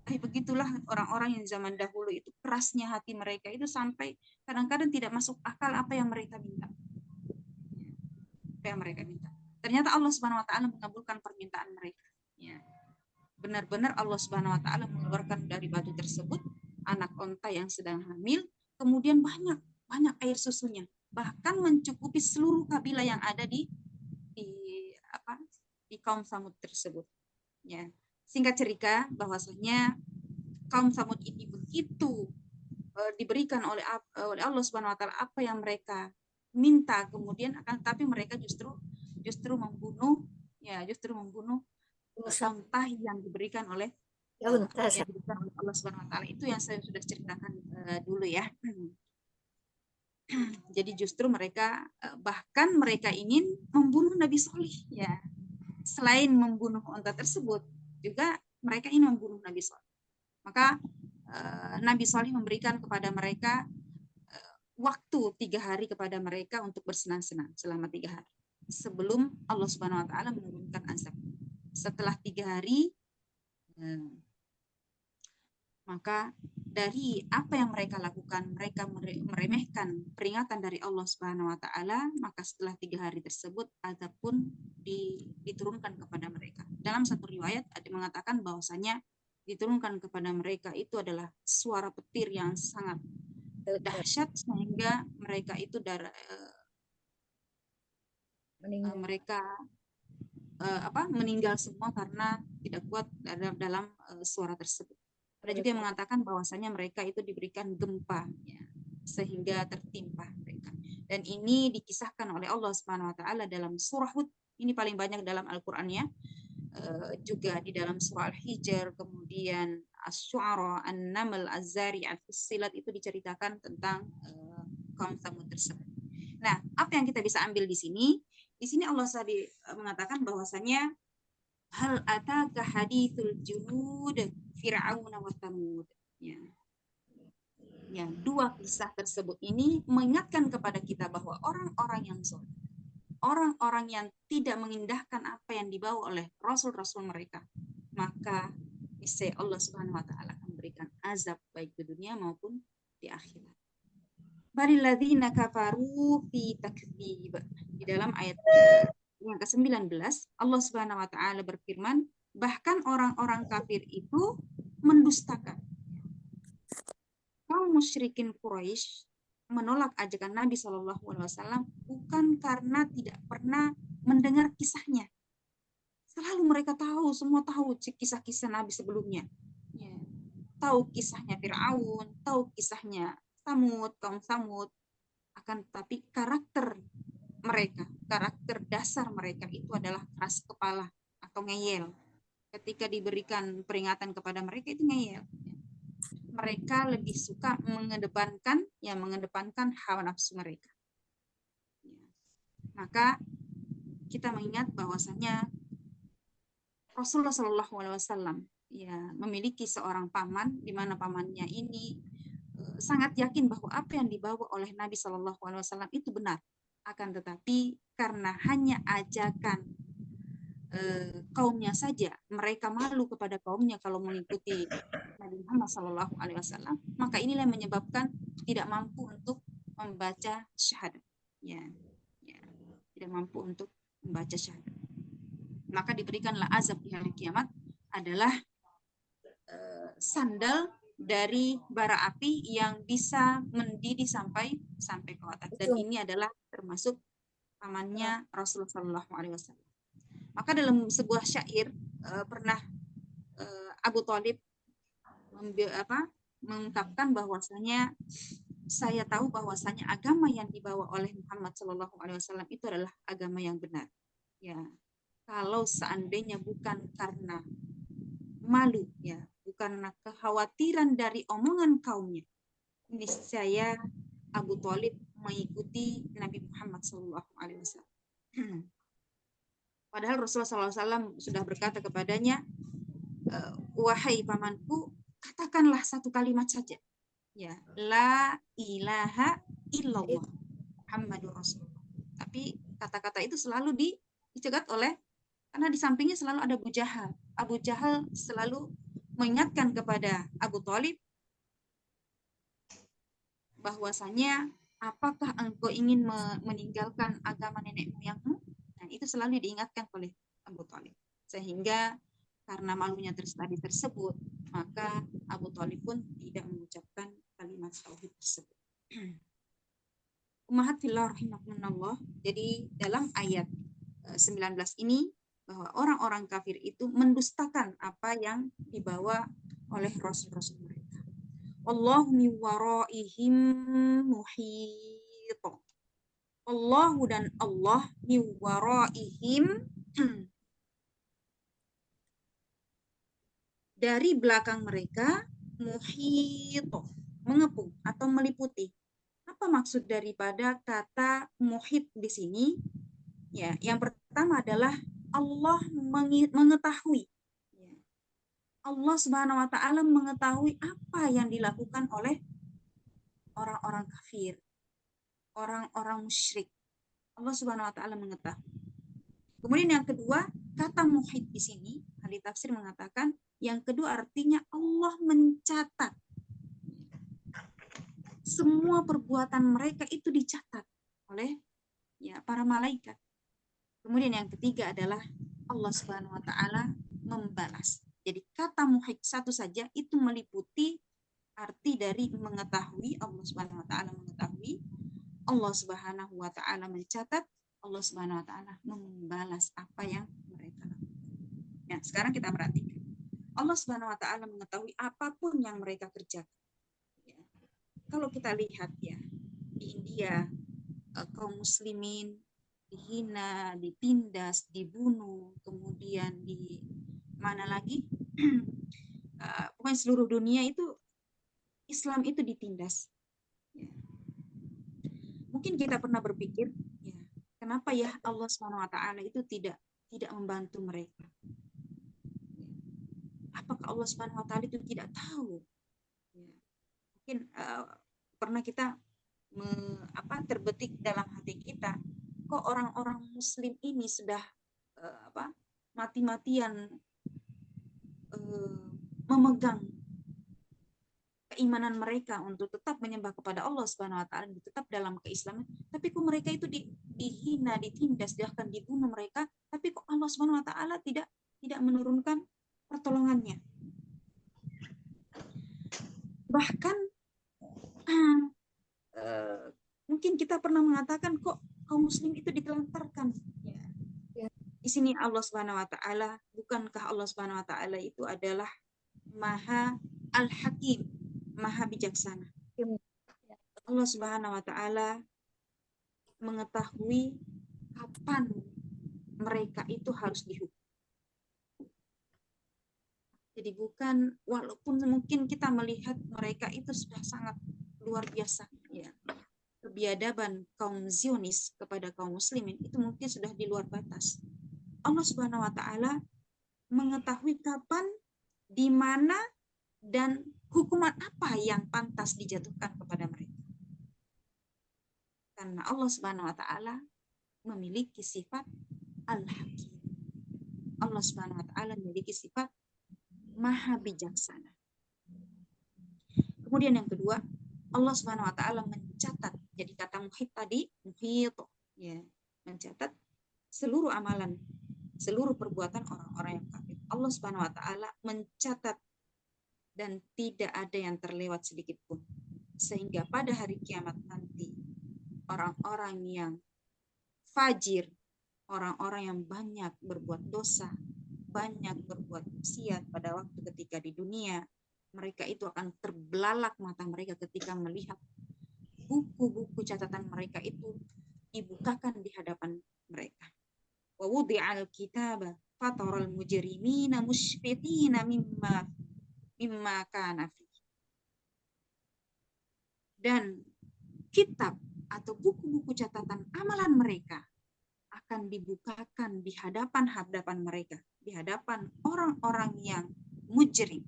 Tapi begitulah orang-orang yang zaman dahulu itu, kerasnya hati mereka itu sampai kadang-kadang tidak masuk akal apa yang mereka minta. Ternyata Allah Subhanahu wa taala mengabulkan permintaan mereka. Benar-benar Allah Subhanahu wa taala mengeluarkan dari batu tersebut anak onta yang sedang hamil, kemudian banyak air susunya, bahkan mencukupi seluruh kabilah yang ada di kaum Tsamud tersebut. Singkat cerita bahwasanya kaum Tsamud ini begitu diberikan oleh Allah Subhanahu wa taala apa yang mereka minta, kemudian tapi mereka justru membunuh onta yang diberikan oleh Allah Subhanahu wa taala. Itu yang saya sudah ceritakan dulu ya. Jadi justru mereka bahkan mereka ingin membunuh Nabi Saleh, Selain membunuh onta tersebut, juga mereka ingin membunuh Nabi Saleh. Maka Nabi Saleh memberikan kepada mereka waktu 3 hari kepada mereka untuk bersenang-senang selama 3 hari sebelum Allah Subhanahu wa taala menurunkan azab. Setelah 3 hari, maka dari apa yang mereka lakukan, mereka meremehkan peringatan dari Allah Subhanahu wa taala, maka setelah 3 hari tersebut azab pun diturunkan kepada mereka. Dalam satu riwayat ada mengatakan bahwasanya diturunkan kepada mereka itu adalah suara petir yang sangat dahsyat sehingga mereka itu meninggal semua karena tidak kuat dalam suara tersebut. Ada juga yang mengatakan bahwasanya mereka itu diberikan gempa, sehingga tertimpa mereka. Dan ini dikisahkan oleh Allah Subhanahu wa taala dalam surah Hud. Ini paling banyak dalam Al-Qur'annya. Juga di dalam surah Al-Hijr, kemudian Asy-Syu'ara, An-Naml, Az-Zariyat, Fussilat, itu diceritakan tentang kaum Tsamud tersebut. Nah, apa yang kita bisa ambil di sini? Di sini Allah mengatakan bahwasanya hal ataka hadithul junud Fir'aun wa Tsamud. Dua kisah tersebut ini mengingatkan kepada kita bahwa orang-orang yang zalim, orang-orang yang tidak mengindahkan apa yang dibawa oleh rasul-rasul mereka, maka niscaya Allah Subhanahu wa taala akan memberikan azab baik di dunia maupun di akhirat. Balilladzina kafaru fi takdzib. Di dalam ayat yang ke-19 Allah Subhanahu wa taala berfirman, bahkan orang-orang kafir itu mendustakan. Kaum musyrikin Quraisy menolak ajakan Nabi SAW bukan karena tidak pernah mendengar kisahnya. Selalu mereka semua tahu kisah-kisah Nabi sebelumnya. Tahu kisahnya Fir'aun, tahu kisahnya kaum Tsamud. Akan tetapi karakter mereka, karakter dasar mereka itu adalah keras kepala atau ngeyel. Ketika diberikan peringatan kepada mereka itu ngeyel. Mereka lebih suka mengedepankan hawa nafsu mereka. Maka kita mengingat bahwasanya Rasulullah Shallallahu Alaihi Wasallam memiliki seorang paman, di mana pamannya ini sangat yakin bahwa apa yang dibawa oleh Nabi Shallallahu Alaihi Wasallam itu benar. Akan tetapi karena hanya ajakan kaumnya saja, mereka malu kepada kaumnya kalau mengikuti Nabi Muhammad Shallallahu Alaihi Wasallam, maka inilah yang menyebabkan tidak mampu untuk membaca syahadat. Tidak mampu untuk membaca syahadat. Maka diberikanlah azab di hari kiamat adalah sandal dari bara api yang bisa mendidih sampai ke otak. Dan ini adalah termasuk pamannya Rasulullah Shallallahu Alaihi Wasallam. Maka dalam sebuah syair pernah Abu Thalib mengungkapkan bahwasanya saya tahu bahwasanya agama yang dibawa oleh Muhammad Shallallahu Alaihi Wasallam itu adalah agama yang benar. Ya, kalau seandainya bukan karena malu, bukan karena kekhawatiran dari omongan kaumnya, niscaya Abu Thalib mengikuti Nabi Muhammad Shallallahu Alaihi Wasallam. Padahal Rasulullah SAW sudah berkata kepadanya, wahai pamanku, katakanlah satu kalimat saja, la ilaha illallah Muhammadur Rasulullah. Tapi kata-kata itu selalu dicegat karena di sampingnya selalu ada Abu Jahal. Abu Jahal selalu mengingatkan kepada Abu Thalib bahwasanya apakah engkau ingin meninggalkan agama nenek moyangmu? Nah, itu selalu diingatkan oleh Abu Thalib. Sehingga karena malunya tadi tersebut, maka Abu Thalib pun tidak mengucapkan kalimat tauhid tersebut. Ummahat fillah rahimakumullah. Jadi dalam ayat 19 ini bahwa orang-orang kafir itu mendustakan apa yang dibawa oleh rasul-rasul mereka. Wallahu min waraihim muhit. Allahu dan Allah min waraihim dari belakang mereka muhit, mengepung atau meliputi. Apa maksud daripada kata muhit di sini? Yang pertama adalah Allah mengetahui. Allah Subhanahu wa taala mengetahui apa yang dilakukan oleh orang-orang kafir, orang-orang musyrik. Allah Subhanahu wa taala mengetahui. Kemudian yang kedua, kata muhit di sini, ahli tafsir mengatakan yang kedua artinya Allah mencatat. Semua perbuatan mereka itu dicatat oleh para malaikat. Kemudian yang ketiga adalah Allah Subhanahu wa taala membalas. Jadi kata muhit satu saja itu meliputi arti dari mengetahui, Allah Subhanahu wa taala mengetahui, Allah Subhanahu wa taala mencatat, Allah Subhanahu wa taala membalas apa yang mereka lakukan. Nah, sekarang kita perhatikan. Allah Subhanahu wa taala mengetahui apapun yang mereka kerjakan. Kalau kita lihat di India, kaum muslimin dihina, ditindas, dibunuh, kemudian di mana lagi? Pokoknya seluruh dunia itu Islam itu ditindas. Mungkin kita pernah berpikir, kenapa Allah Subhanahu wa taala itu tidak membantu mereka? Apakah Allah Subhanahu wa taala itu tidak tahu? Mungkin pernah kita terbetik dalam hati kita, kok orang-orang muslim ini sudah mati-matian memegang keimanan mereka untuk tetap menyembah kepada Allah Subhanahu wa taala, tetap dalam keislaman, tapi kok mereka itu dihina, ditindas, bahkan dibunuh mereka, tapi kok Allah Subhanahu wa taala tidak menurunkan pertolongannya. Bahkan mungkin kita pernah mengatakan kok kaum muslim itu ditelantarkan. Di sini Allah Subhanahu wa taala, bukankah Allah Subhanahu wa taala itu adalah Maha Al-Hakim, Maha bijaksana. Allah Subhanahu wa taala mengetahui kapan mereka itu harus dihukum. Jadi bukan, walaupun mungkin kita melihat mereka itu sudah sangat luar biasa, ya, kebiadaban kaum Zionis kepada kaum muslimin itu mungkin sudah di luar batas. Allah Subhanahu wa taala mengetahui kapan, di mana, dan hukuman apa yang pantas dijatuhkan kepada mereka. Karena Allah Subhanahu wa taala memiliki sifat Al-Hakim. Allah Subhanahu wa taala memiliki sifat Maha bijaksana. Kemudian yang kedua, Allah Subhanahu wa taala mencatat, jadi kata muhit tadi, muhit, ya, mencatat seluruh amalan, seluruh perbuatan orang-orang yang kafir. Allah Subhanahu wa taala mencatat dan tidak ada yang terlewat sedikit pun. Sehingga pada hari kiamat nanti, orang-orang yang fajir, orang-orang yang banyak berbuat dosa, banyak berbuat maksiat pada waktu ketika di dunia, mereka itu akan terbelalak mata mereka ketika melihat buku-buku catatan mereka itu dibukakan di hadapan mereka. Wa wudi'al kitaba fataral mujrimina mushfiqina mimma kana fi. Dan kitab atau buku-buku catatan amalan mereka akan dibukakan di hadapan mereka, di hadapan orang-orang yang mujrim,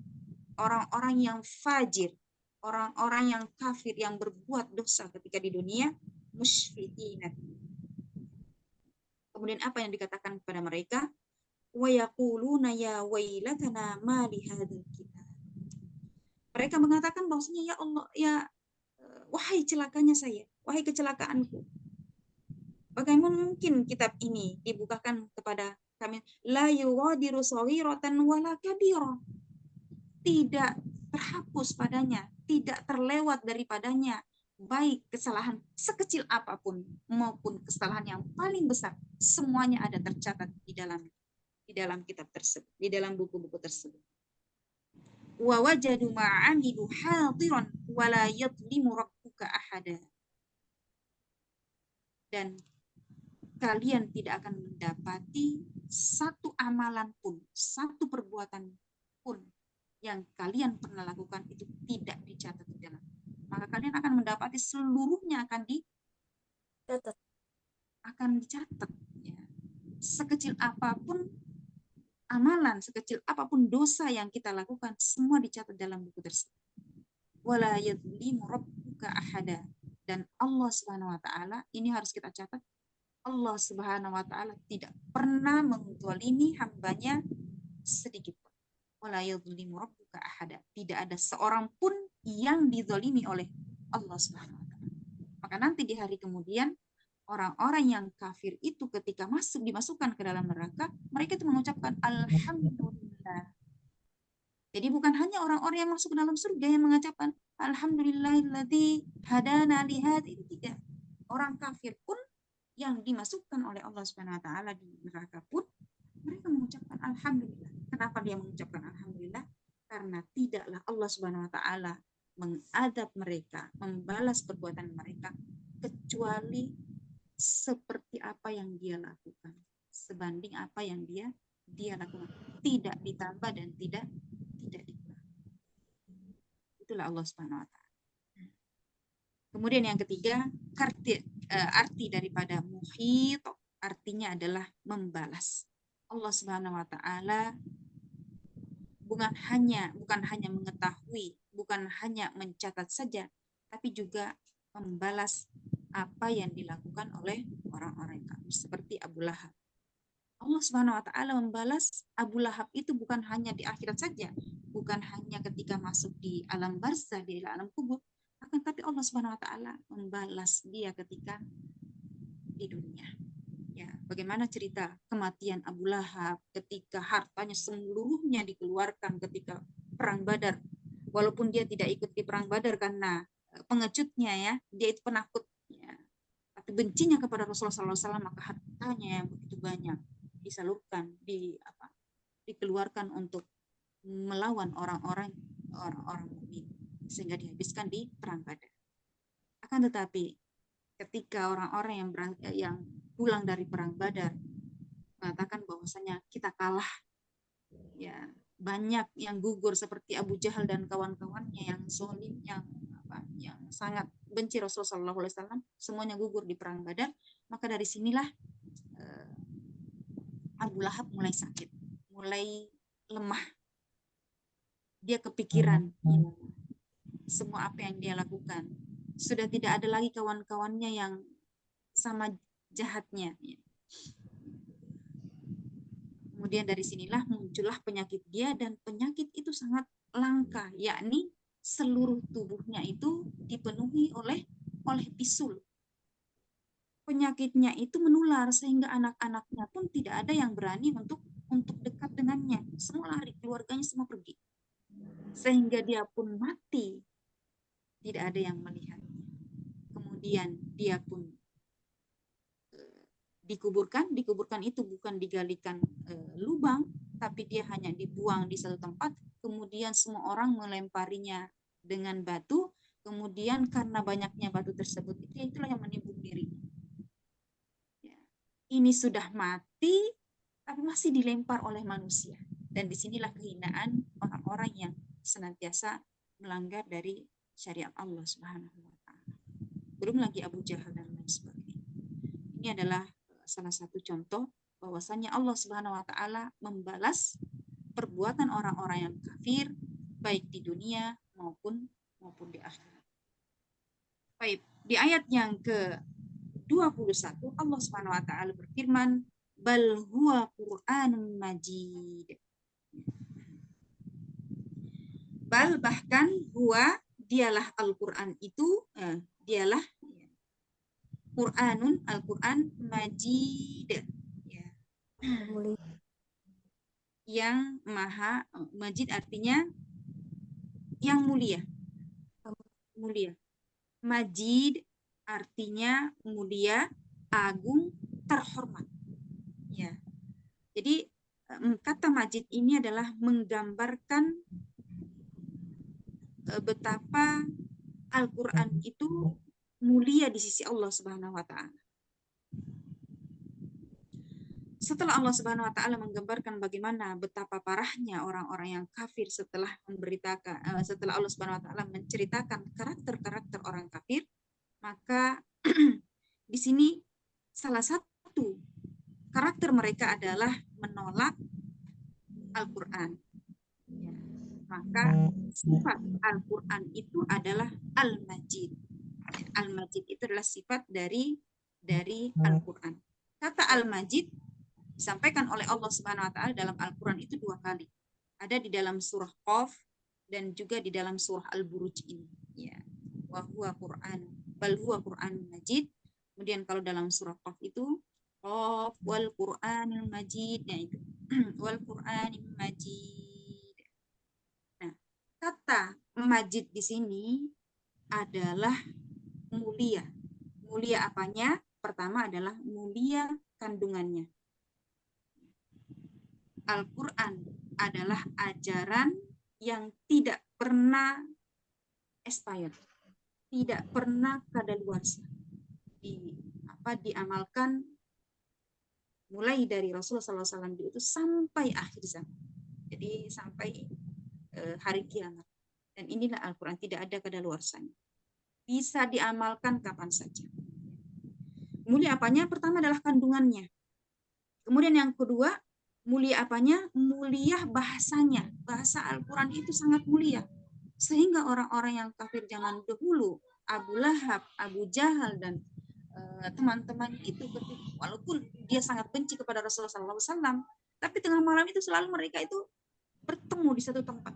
orang-orang yang fajir, orang-orang yang kafir, yang berbuat dosa ketika di dunia, musyfiqina. Kemudian apa yang dikatakan kepada mereka? Wa yaquluna ya wailatana ma li hadzal kitab. Mereka mengatakan bahwasanya, ya Allah, ya wahai celakanya saya, wahai kecelakaanku. Bagaimana mungkin kitab ini dibukakan kepada kami? La yughadiru shaghiratan wala kabira. Tidak terhapus padanya, tidak terlewat daripadanya, baik kesalahan sekecil apapun maupun kesalahan yang paling besar, semuanya ada tercatat di dalam kitab tersebut, di dalam buku-buku tersebut. Wa wajadu ma'amilu hadiran wa la yadhlimu rabbuka ahada. Dan kalian tidak akan mendapati satu amalan pun, satu perbuatan pun yang kalian pernah lakukan itu tidak dicatat di dalam. Maka kalian akan mendapati seluruhnya akan dicatat. Ya. Sekecil apapun amalan, sekecil apapun dosa yang kita lakukan, semua dicatat dalam buku tersebut. Wala yadhlimu rabbuka ahada. Dan Allah Subhanahu wa taala, ini harus kita catat, Allah Subhanahu wa taala tidak pernah menzalimi hambanya sedikit pun. Wala yadhlimu rabbuka ahada. Tidak ada seorang pun yang dizalimi oleh Allah Subhanahu wa taala. Maka nanti di hari kemudian, orang-orang yang kafir itu ketika dimasukkan ke dalam neraka, mereka itu mengucapkan alhamdulillah. Jadi bukan hanya orang-orang yang masuk ke dalam surga yang mengucapkan alhamdulillahilladzi hadana li hadza, itu tidak. Orang kafir pun yang dimasukkan oleh Allah Subhanahu wa taala di neraka pun mereka mengucapkan alhamdulillah. Kenapa dia mengucapkan alhamdulillah? Karena tidaklah Allah Subhanahu wa taala mengadab mereka, membalas perbuatan mereka kecuali seperti apa yang dia lakukan, sebanding apa yang dia lakukan, tidak ditambah dan tidak dikurang. Itulah Allah Subhanahu wa taala. Kemudian yang ketiga, arti daripada muhit artinya adalah membalas. Allah Subhanahu wa taala bukan hanya mengetahui, bukan hanya mencatat saja, tapi juga membalas apa yang dilakukan oleh orang-orang kafir seperti Abu Lahab. Allah Subhanahu wa taala membalas Abu Lahab itu bukan hanya di akhirat saja, bukan hanya ketika masuk di alam barzah, di alam kubur, akan tapi Allah Subhanahu wa taala membalas dia ketika di dunia. Ya, bagaimana cerita kematian Abu Lahab ketika hartanya seluruhnya dikeluarkan ketika perang Badar. Walaupun dia tidak ikut di perang Badar karena pengecutnya, ya, dia itu penakut, ya. Tapi bencinya kepada Rasulullah SAW, maka hartanya yang begitu banyak disalurkan, dikeluarkan untuk melawan orang-orang mukmin sehingga dihabiskan di perang Badar. Akan tetapi ketika orang-orang yang pulang dari perang Badar mengatakan bahwasanya kita kalah. Ya, banyak yang gugur seperti Abu Jahal dan kawan-kawannya yang zolim, yang sangat benci Rasulullah SAW, semuanya gugur di perang Badar. Maka dari sinilah Abu Lahab mulai sakit, mulai lemah. Dia kepikiran semua apa yang dia lakukan. Sudah tidak ada lagi kawan-kawannya yang sama jahatnya. Kemudian dari sinilah muncullah penyakit dia, dan penyakit itu sangat langka, yakni seluruh tubuhnya itu dipenuhi oleh bisul. Penyakitnya itu menular sehingga anak-anaknya pun tidak ada yang berani untuk dekat dengannya. Semua lari, keluarganya semua pergi. Sehingga dia pun mati. Tidak ada yang melihatnya. Kemudian dia pun dikuburkan itu bukan digalikan lubang, tapi dia hanya dibuang di satu tempat, kemudian semua orang melemparinya dengan batu, kemudian karena banyaknya batu tersebut, itulah yang menimbun diri. Ya. Ini sudah mati, tapi masih dilempar oleh manusia. Dan disinilah kehinaan orang-orang yang senantiasa melanggar dari syariat Allah Subhanahu wa Ta'ala. Belum lagi Abu Jahal dan lain sebagainya. Ini adalah salah satu contoh bahwasanya Allah Subhanahu wa Ta'ala membalas perbuatan orang-orang yang kafir baik di dunia maupun di akhirat. Baik, di ayat yang ke-21 Allah Subhanahu wa Ta'ala berfirman, bal huwa Qur'anun Majid. Bal, bahkan, huwa, dialah Al-Qur'an itu, dialah Qur'anun, Al-Qur'an Majid, ya. Yang maha, Majid artinya yang mulia. Majid artinya mulia, agung, terhormat. Ya. Jadi kata Majid ini adalah menggambarkan betapa Al-Qur'an itu mulia di sisi Allah Subhanahu wa Ta'ala. Setelah Allah Subhanahu wa Ta'ala menggambarkan bagaimana betapa parahnya orang-orang yang kafir setelah setelah Allah Subhanahu wa Ta'ala menceritakan karakter-karakter orang kafir, maka di sini salah satu karakter mereka adalah menolak Al-Qur'an. Ya. Maka sifat Al-Qur'an itu adalah Al-Majid. Al-Majid itu adalah sifat dari Al-Qur'an. Kata Al-Majid disampaikan oleh Allah Subhanahu wa Ta'ala dalam Al-Qur'an itu 2 kali. Ada di dalam surah Qaf dan juga di dalam surah Al-Buruj ini. Ya. Wa huwa Qur'an, bal huwa Qur'anun Majid. Kemudian kalau dalam surah Qaf itu Qaf wal Qur'anil Majid, ya itu. Wal Qur'anil Majid. Nah, kata Majid di sini adalah mulia. Mulia apanya? Pertama adalah mulia kandungannya. Al-Quran adalah ajaran yang tidak pernah expired, tidak pernah kadaluarsa. Diamalkan mulai dari Rasulullah SAW diutus sampai akhir zaman. Jadi sampai hari kiamat. Dan inilah Al-Quran, tidak ada kadaluarsanya. Bisa diamalkan kapan saja. Mulia apanya? Pertama adalah kandungannya. Kemudian yang kedua, mulia apanya? Mulia bahasanya. Bahasa Al-Quran itu sangat mulia. Sehingga orang-orang yang kafir zaman dahulu, Abu Lahab, Abu Jahal, dan teman-teman itu, walaupun dia sangat benci kepada Rasulullah SAW, tapi tengah malam itu selalu mereka itu bertemu di satu tempat.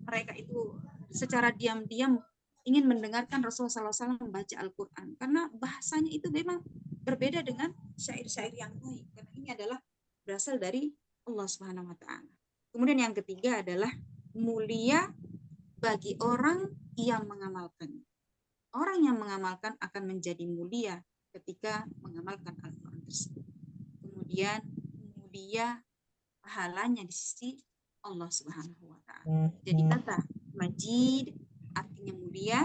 Mereka itu secara diam-diam ingin mendengarkan Rasulullah SAW membaca Al-Quran. Karena bahasanya itu memang berbeda dengan syair-syair yang lain. Karena ini adalah berasal dari Allah Subhanahu wa Ta'ala. Kemudian yang ketiga adalah mulia bagi orang yang mengamalkan. Orang yang mengamalkan akan menjadi mulia ketika mengamalkan Al-Quran tersebut. Kemudian mulia pahalanya di sisi Allah Subhanahu wa Ta'ala. Jadi kata Majid artinya mulia,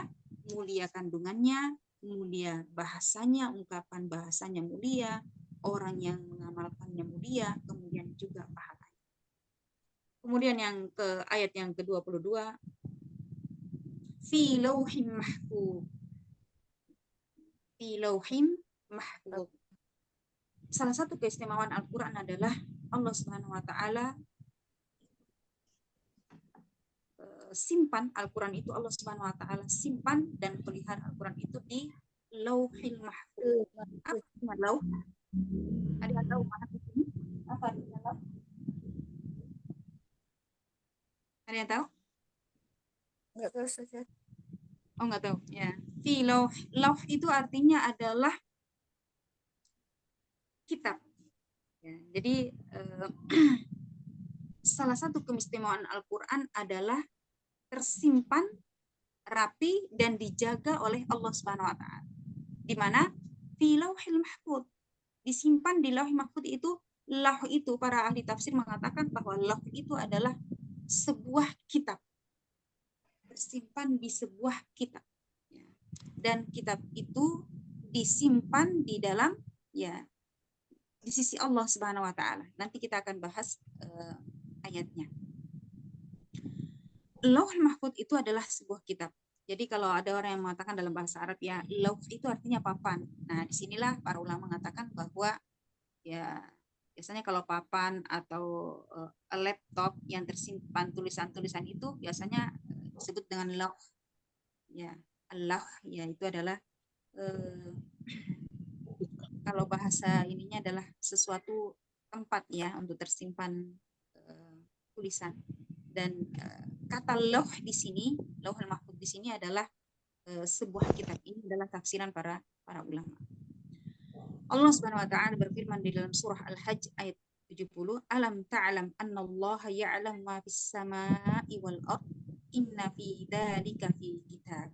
mulia kandungannya, mulia bahasanya, ungkapan bahasanya mulia, orang yang mengamalkannya mulia, kemudian juga pahalanya. Kemudian yang ke ayat yang ke-22, fi lauhim mahfuz. Fi lauhim mahfuz. Salah satu keistimewaan Al-Quran adalah Allah Subhanahu wa Ta'ala simpan Al-Quran itu, Allah Subhanahu wa Ta'ala simpan dan pelihara Al-Quran itu di Lauhil Mahfuz. Apa artinya lauh? Ada yang tahu mana di sini? Apa artinya lauh? Ada yang tahu? Enggak tahu saja. Oh, nggak tahu. Ya. Fi lauh. Lauh itu artinya adalah kitab. Ya, jadi salah satu keistimewaan Al-Quran adalah tersimpan rapi dan dijaga oleh Allah Subhanahu wa Ta'ala. Di mana? Fi lauhil mahfuz. Disimpan di lauh mahfuz itu. Lauh itu para ahli tafsir mengatakan bahwa lauh itu adalah sebuah kitab. Tersimpan di sebuah kitab. Ya. Dan kitab itu disimpan di dalam, ya, di sisi Allah Subhanahu wa Ta'ala. Nanti kita akan bahas ayatnya. Lauhul Mahfuz itu adalah sebuah kitab. Jadi kalau ada orang yang mengatakan dalam bahasa Arab, ya, lauh itu artinya papan. Nah, disinilah para ulama mengatakan bahwa, ya, biasanya kalau papan atau laptop yang tersimpan tulisan-tulisan itu biasanya disebut dengan lauh. Ya, Allah, ya, itu adalah kalau bahasa ininya adalah sesuatu tempat, ya, untuk tersimpan tulisan. Dan kata lauh di sini, Lauhul Mahfuz di sini adalah sebuah kitab. Ini adalah tafsiran para ulama. Allah Subhanahu wa Ta'ala berfirman di dalam surah Al-Hajj ayat 70, alam ta'lam anna Allah ya'lam ma fis sama'i wal ard inna fi dzalika fi kitab.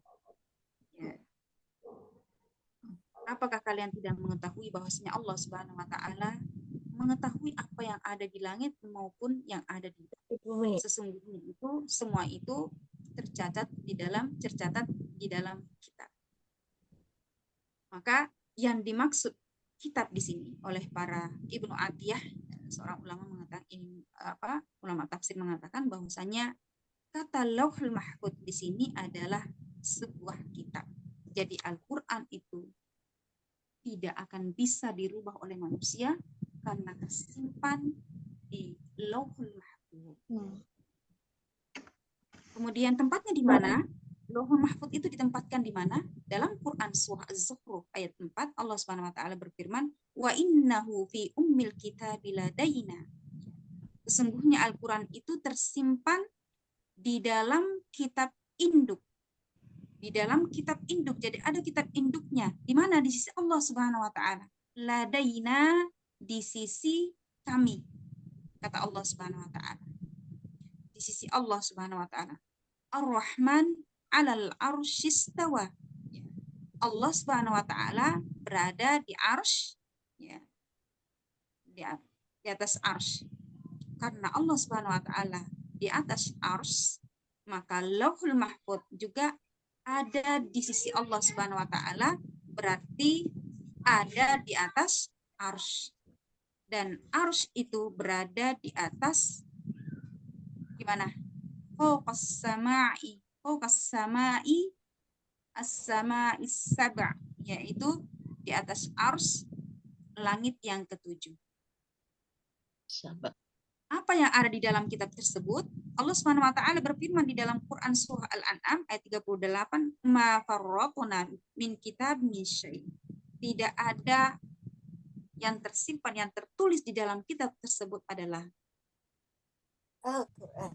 Ya. Apakah kalian tidak mengetahui bahwasanya Allah Subhanahu wa Ta'ala mengetahui apa yang ada di langit maupun yang ada di bumi. Sesungguhnya itu semua itu tercatat di dalam kitab. Maka yang dimaksud kitab di sini oleh para Ibnu Atiyah, seorang ulama mengatakan ulama tafsir mengatakan bahwasanya kata Lauhul Mahfuz di sini adalah sebuah kitab. Jadi Al-Qur'an itu tidak akan bisa dirubah oleh manusia karena tersimpan di Lauhul Mahfuz. Kemudian tempatnya di mana? Lauhul Mahfuz itu ditempatkan di mana? Dalam Quran surah Az-Zukhruf ayat 4, Allah Subhanahu wa Ta'ala berfirman, "Wa innahu fi ummil kitabi ladaina." Sesungguhnya Al-Quran itu tersimpan di dalam kitab induk. Di dalam kitab induk. Jadi ada kitab induknya. Di mana? Di sisi Allah Subhanahu wa Ta'ala. Ladaina, di sisi kami, kata Allah Subhanahu wa Ta'ala. Di sisi Allah Subhanahu wa Ta'ala. Ar-Rahman 'alal arsyistawa. Allah Subhanahu wa Ta'ala berada di arsy, ya, di atas arsy. Karena Allah Subhanahu wa Ta'ala di atas arsy, maka Lauhul Mahfuz juga ada di sisi Allah Subhanahu wa Ta'ala, berarti ada di atas arsy. Dan arsy itu berada di atas gimana? Fawqas sama'i, as-sama'is sab', yaitu di atas arsy langit yang ketujuh. Apa yang ada di dalam kitab tersebut? Allah Subhanahu wa Ta'ala berfirman di dalam Quran surah Al-An'am ayat 38, ma farratna min kitab min syai'. Tidak ada yang tersimpan, yang tertulis di dalam kitab tersebut adalah Al-Quran.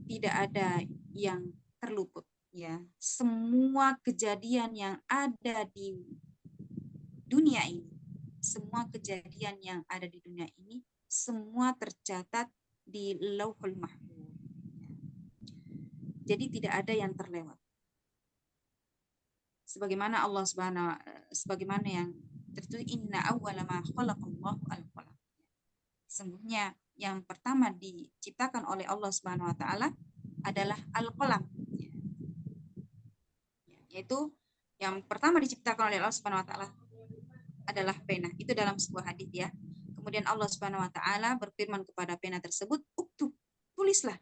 Tidak ada yang terluput, ya. Semua kejadian yang ada di dunia ini, semua kejadian yang ada di dunia ini, semua tercatat di Lauhul Mahfuz. Jadi tidak ada yang terlewat. Sebagaimana yang tertulis, inna awwala ma khalaqallahu al-qalam. Sesungguhnya yang pertama diciptakan oleh Allah Subhanahu wa Ta'ala adalah al-qalam, yaitu Yang pertama diciptakan oleh Allah Subhanahu wa taala adalah pena. Itu dalam sebuah hadis ya. Kemudian Allah Subhanahu wa taala berfirman kepada pena tersebut, "Uktub," tulislah.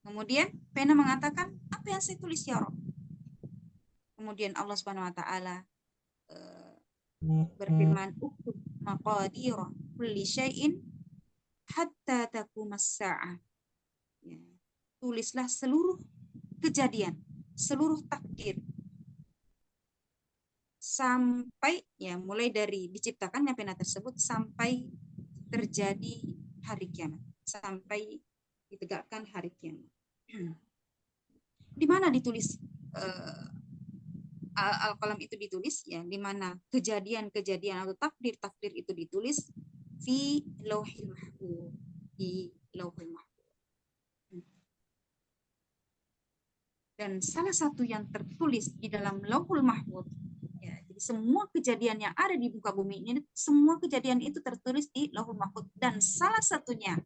Kemudian pena mengatakan, "Apa yang saya tulis ya Rabb?" Kemudian Allah Subhanahu wa taala berfirman, "Uktub maqadira kulli syai'in hatta taqumas sa'ah." Ya. Tulislah seluruh kejadian, seluruh takdir sampai ya mulai dari diciptakannya pena tersebut sampai terjadi hari kiamat, sampai ditegakkan hari kiamat. Di mana ditulis al-qalam itu ditulis ya, di mana kejadian-kejadian atau takdir-takdir itu ditulis fi lauhil mahfuz, di lauhil mahfuz. Dan salah satu yang tertulis di dalam lauhul mahfuz ya, jadi semua kejadian yang ada di muka bumi ini, semua kejadian itu tertulis di lauhul mahfuz, dan salah satunya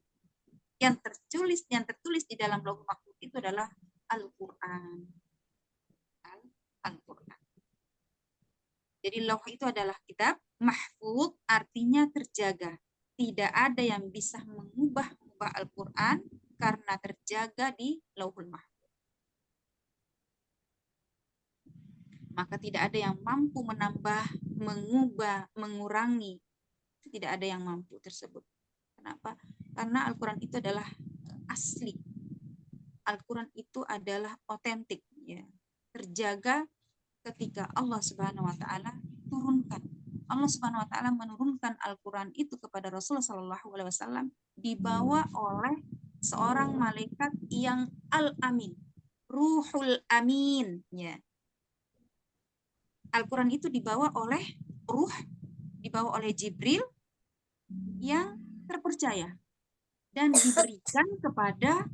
yang tertulis di dalam lauhul mahfuz itu adalah Al-Qur'an. Al-Qur'an. Jadi lauh itu adalah kitab, mahfuz artinya terjaga. Tidak ada yang bisa mengubah Al-Qur'an karena terjaga di lauhul mahfuz. Maka tidak ada yang mampu menambah, mengubah, mengurangi. Tidak ada yang mampu tersebut. Kenapa? Karena Al-Quran itu adalah asli. Al-Quran itu adalah otentik, ya. Terjaga ketika Allah Subhanahu wa taala turunkan. Allah Subhanahu wa taala menurunkan Al-Quran itu kepada Rasulullah sallallahu alaihi wasallam dibawa oleh seorang malaikat yang Al-Amin, Ruhul Amin, ya. Al-Quran itu dibawa oleh ruh, dibawa oleh Jibril yang terpercaya dan diberikan kepada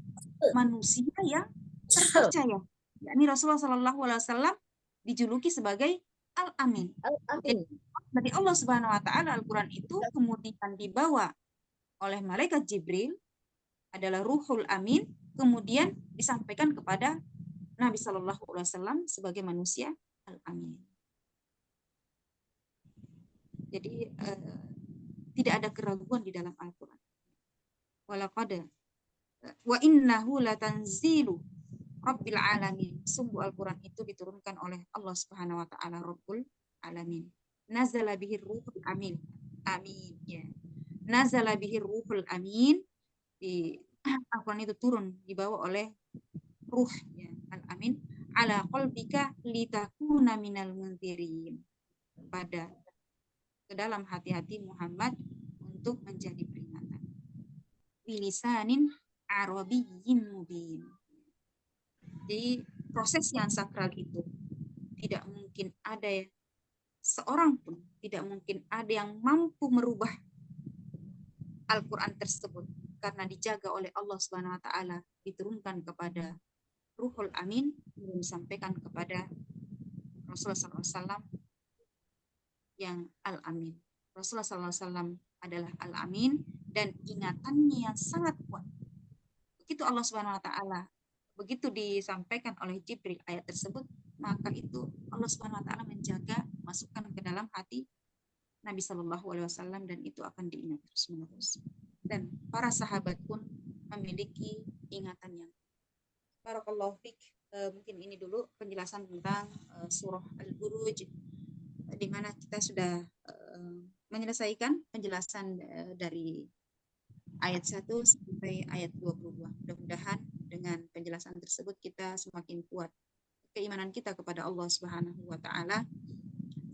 manusia yang terpercaya. Yakni Rasulullah SAW dijuluki sebagai Al-Amin. Al-Amin. Dari Allah Subhanahu wa taala Al-Quran itu kemudian dibawa oleh malaikat Jibril, adalah Ruhul Amin, kemudian disampaikan kepada Nabi SAW sebagai manusia Al-Amin. Jadi tidak ada keraguan di dalam Al-Quran. Walaqad wa innahu latanzilu Rabbil alamin. Sungguh Al-Quran itu diturunkan oleh Allah Subhanahu wa taala Rabbul alamin. Nazala bihi ruhul amin. Amin ya. Nazala bihi ruhul amin. Di Al-Quran itu turun dibawa oleh ruh ya, Al-Amin ala qalbika litakuna minal munzirin. Pada ke dalam hati-hati Muhammad untuk menjadi peringatan. Bilisanin Arabiyyin mubin. Jadi proses yang sakral itu tidak mungkin ada seorang pun, tidak mungkin ada yang mampu merubah Al-Quran tersebut karena dijaga oleh Allah Subhanahu wa taala, diturunkan kepada Ruhul Amin dan disampaikan kepada Rasulullah SAW yang Al-Amin. Rasulullah SAW adalah Al-Amin dan ingatannya yang sangat kuat. Begitu Allah Subhanahu wa taala, begitu disampaikan oleh Jibril ayat tersebut, maka itu Allah Subhanahu wa taala menjaga, masukkan ke dalam hati Nabi Shallallahu alaihi wasallam, dan itu akan diingat terus-menerus. Dan para sahabat pun memiliki ingatan yang barakallahu fik. Mungkin ini dulu penjelasan tentang surah Al-Buruj, di mana kita sudah menyelesaikan penjelasan dari ayat 1 sampai ayat 22. Mudah-mudahan dengan penjelasan tersebut kita semakin kuat keimanan kita kepada Allah Subhanahu wa taala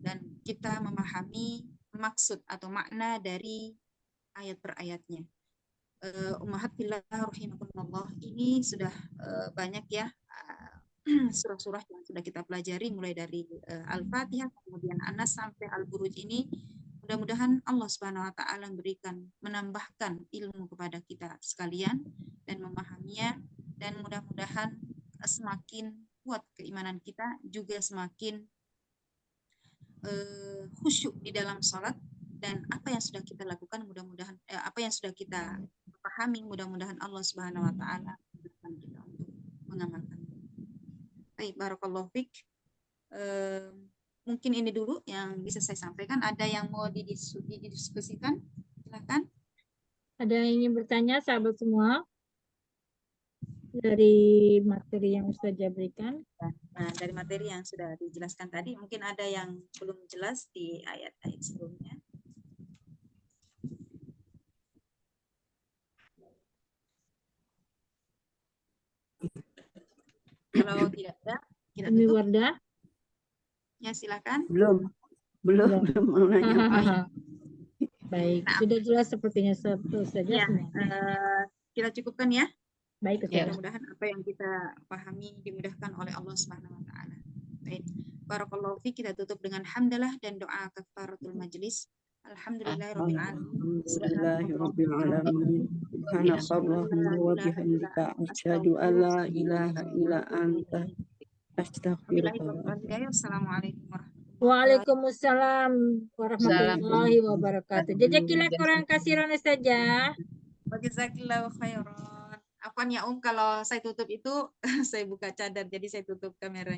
dan kita memahami maksud atau makna dari ayat per ayatnya. Ummahat fillah rahimakumullah, ini sudah banyak ya surah-surah yang sudah kita pelajari mulai dari Al-Fatihah kemudian An-Nas sampai Al-Buruj ini. Mudah-mudahan Allah Subhanahu wa taala menambahkan ilmu kepada kita sekalian dan memahaminya, dan mudah-mudahan semakin kuat keimanan kita, juga semakin khusyuk di dalam salat, dan apa yang sudah kita lakukan mudah-mudahan apa yang sudah kita pahami mudah-mudahan Allah Subhanahu wa taala memudahkan kita untuk mengamalkan. Baik, barakallahu fik. mungkin ini dulu yang bisa saya sampaikan. Ada yang mau didiskusikan? Silakan. Ada yang ingin bertanya, sahabat semua, dari materi yang Ustazah berikan? Nah, dari materi yang sudah dijelaskan tadi, mungkin ada yang belum jelas di ayat-ayat sebelumnya. Kalau tidak ada, kita Umi tutup. Wardah? Ya, silakan. Belum Belum. mau nanya. Oh, iya. Baik, Nah, sudah jelas sepertinya Ustazah Ya, semua. kita cukupkan ya. Baik, Ustazah. Mudah-mudahan apa yang kita pahami dimudahkan oleh Allah Subhanahu wa taala. Baik. Barakallahu fi, kita tutup dengan hamdalah dan doa kafaratul majlis. Alhamdulillahirabbil alamin. Alhamdulillahirabbil alamin. Subhanakallahumma wa bihamdika asyhadu an la ilaha illa anta astaghfiruka wa atubu ilaik. Assalamualaikum warahmatullahi Waalaikumsalam warahmatullahi wabarakatuh. Jazakillah khairan kasiran Ustazah. wabarakatuh. Jazakillahu khairan. Afwan ya kalau saya tutup itu saya buka cadar jadi saya tutup kameranya.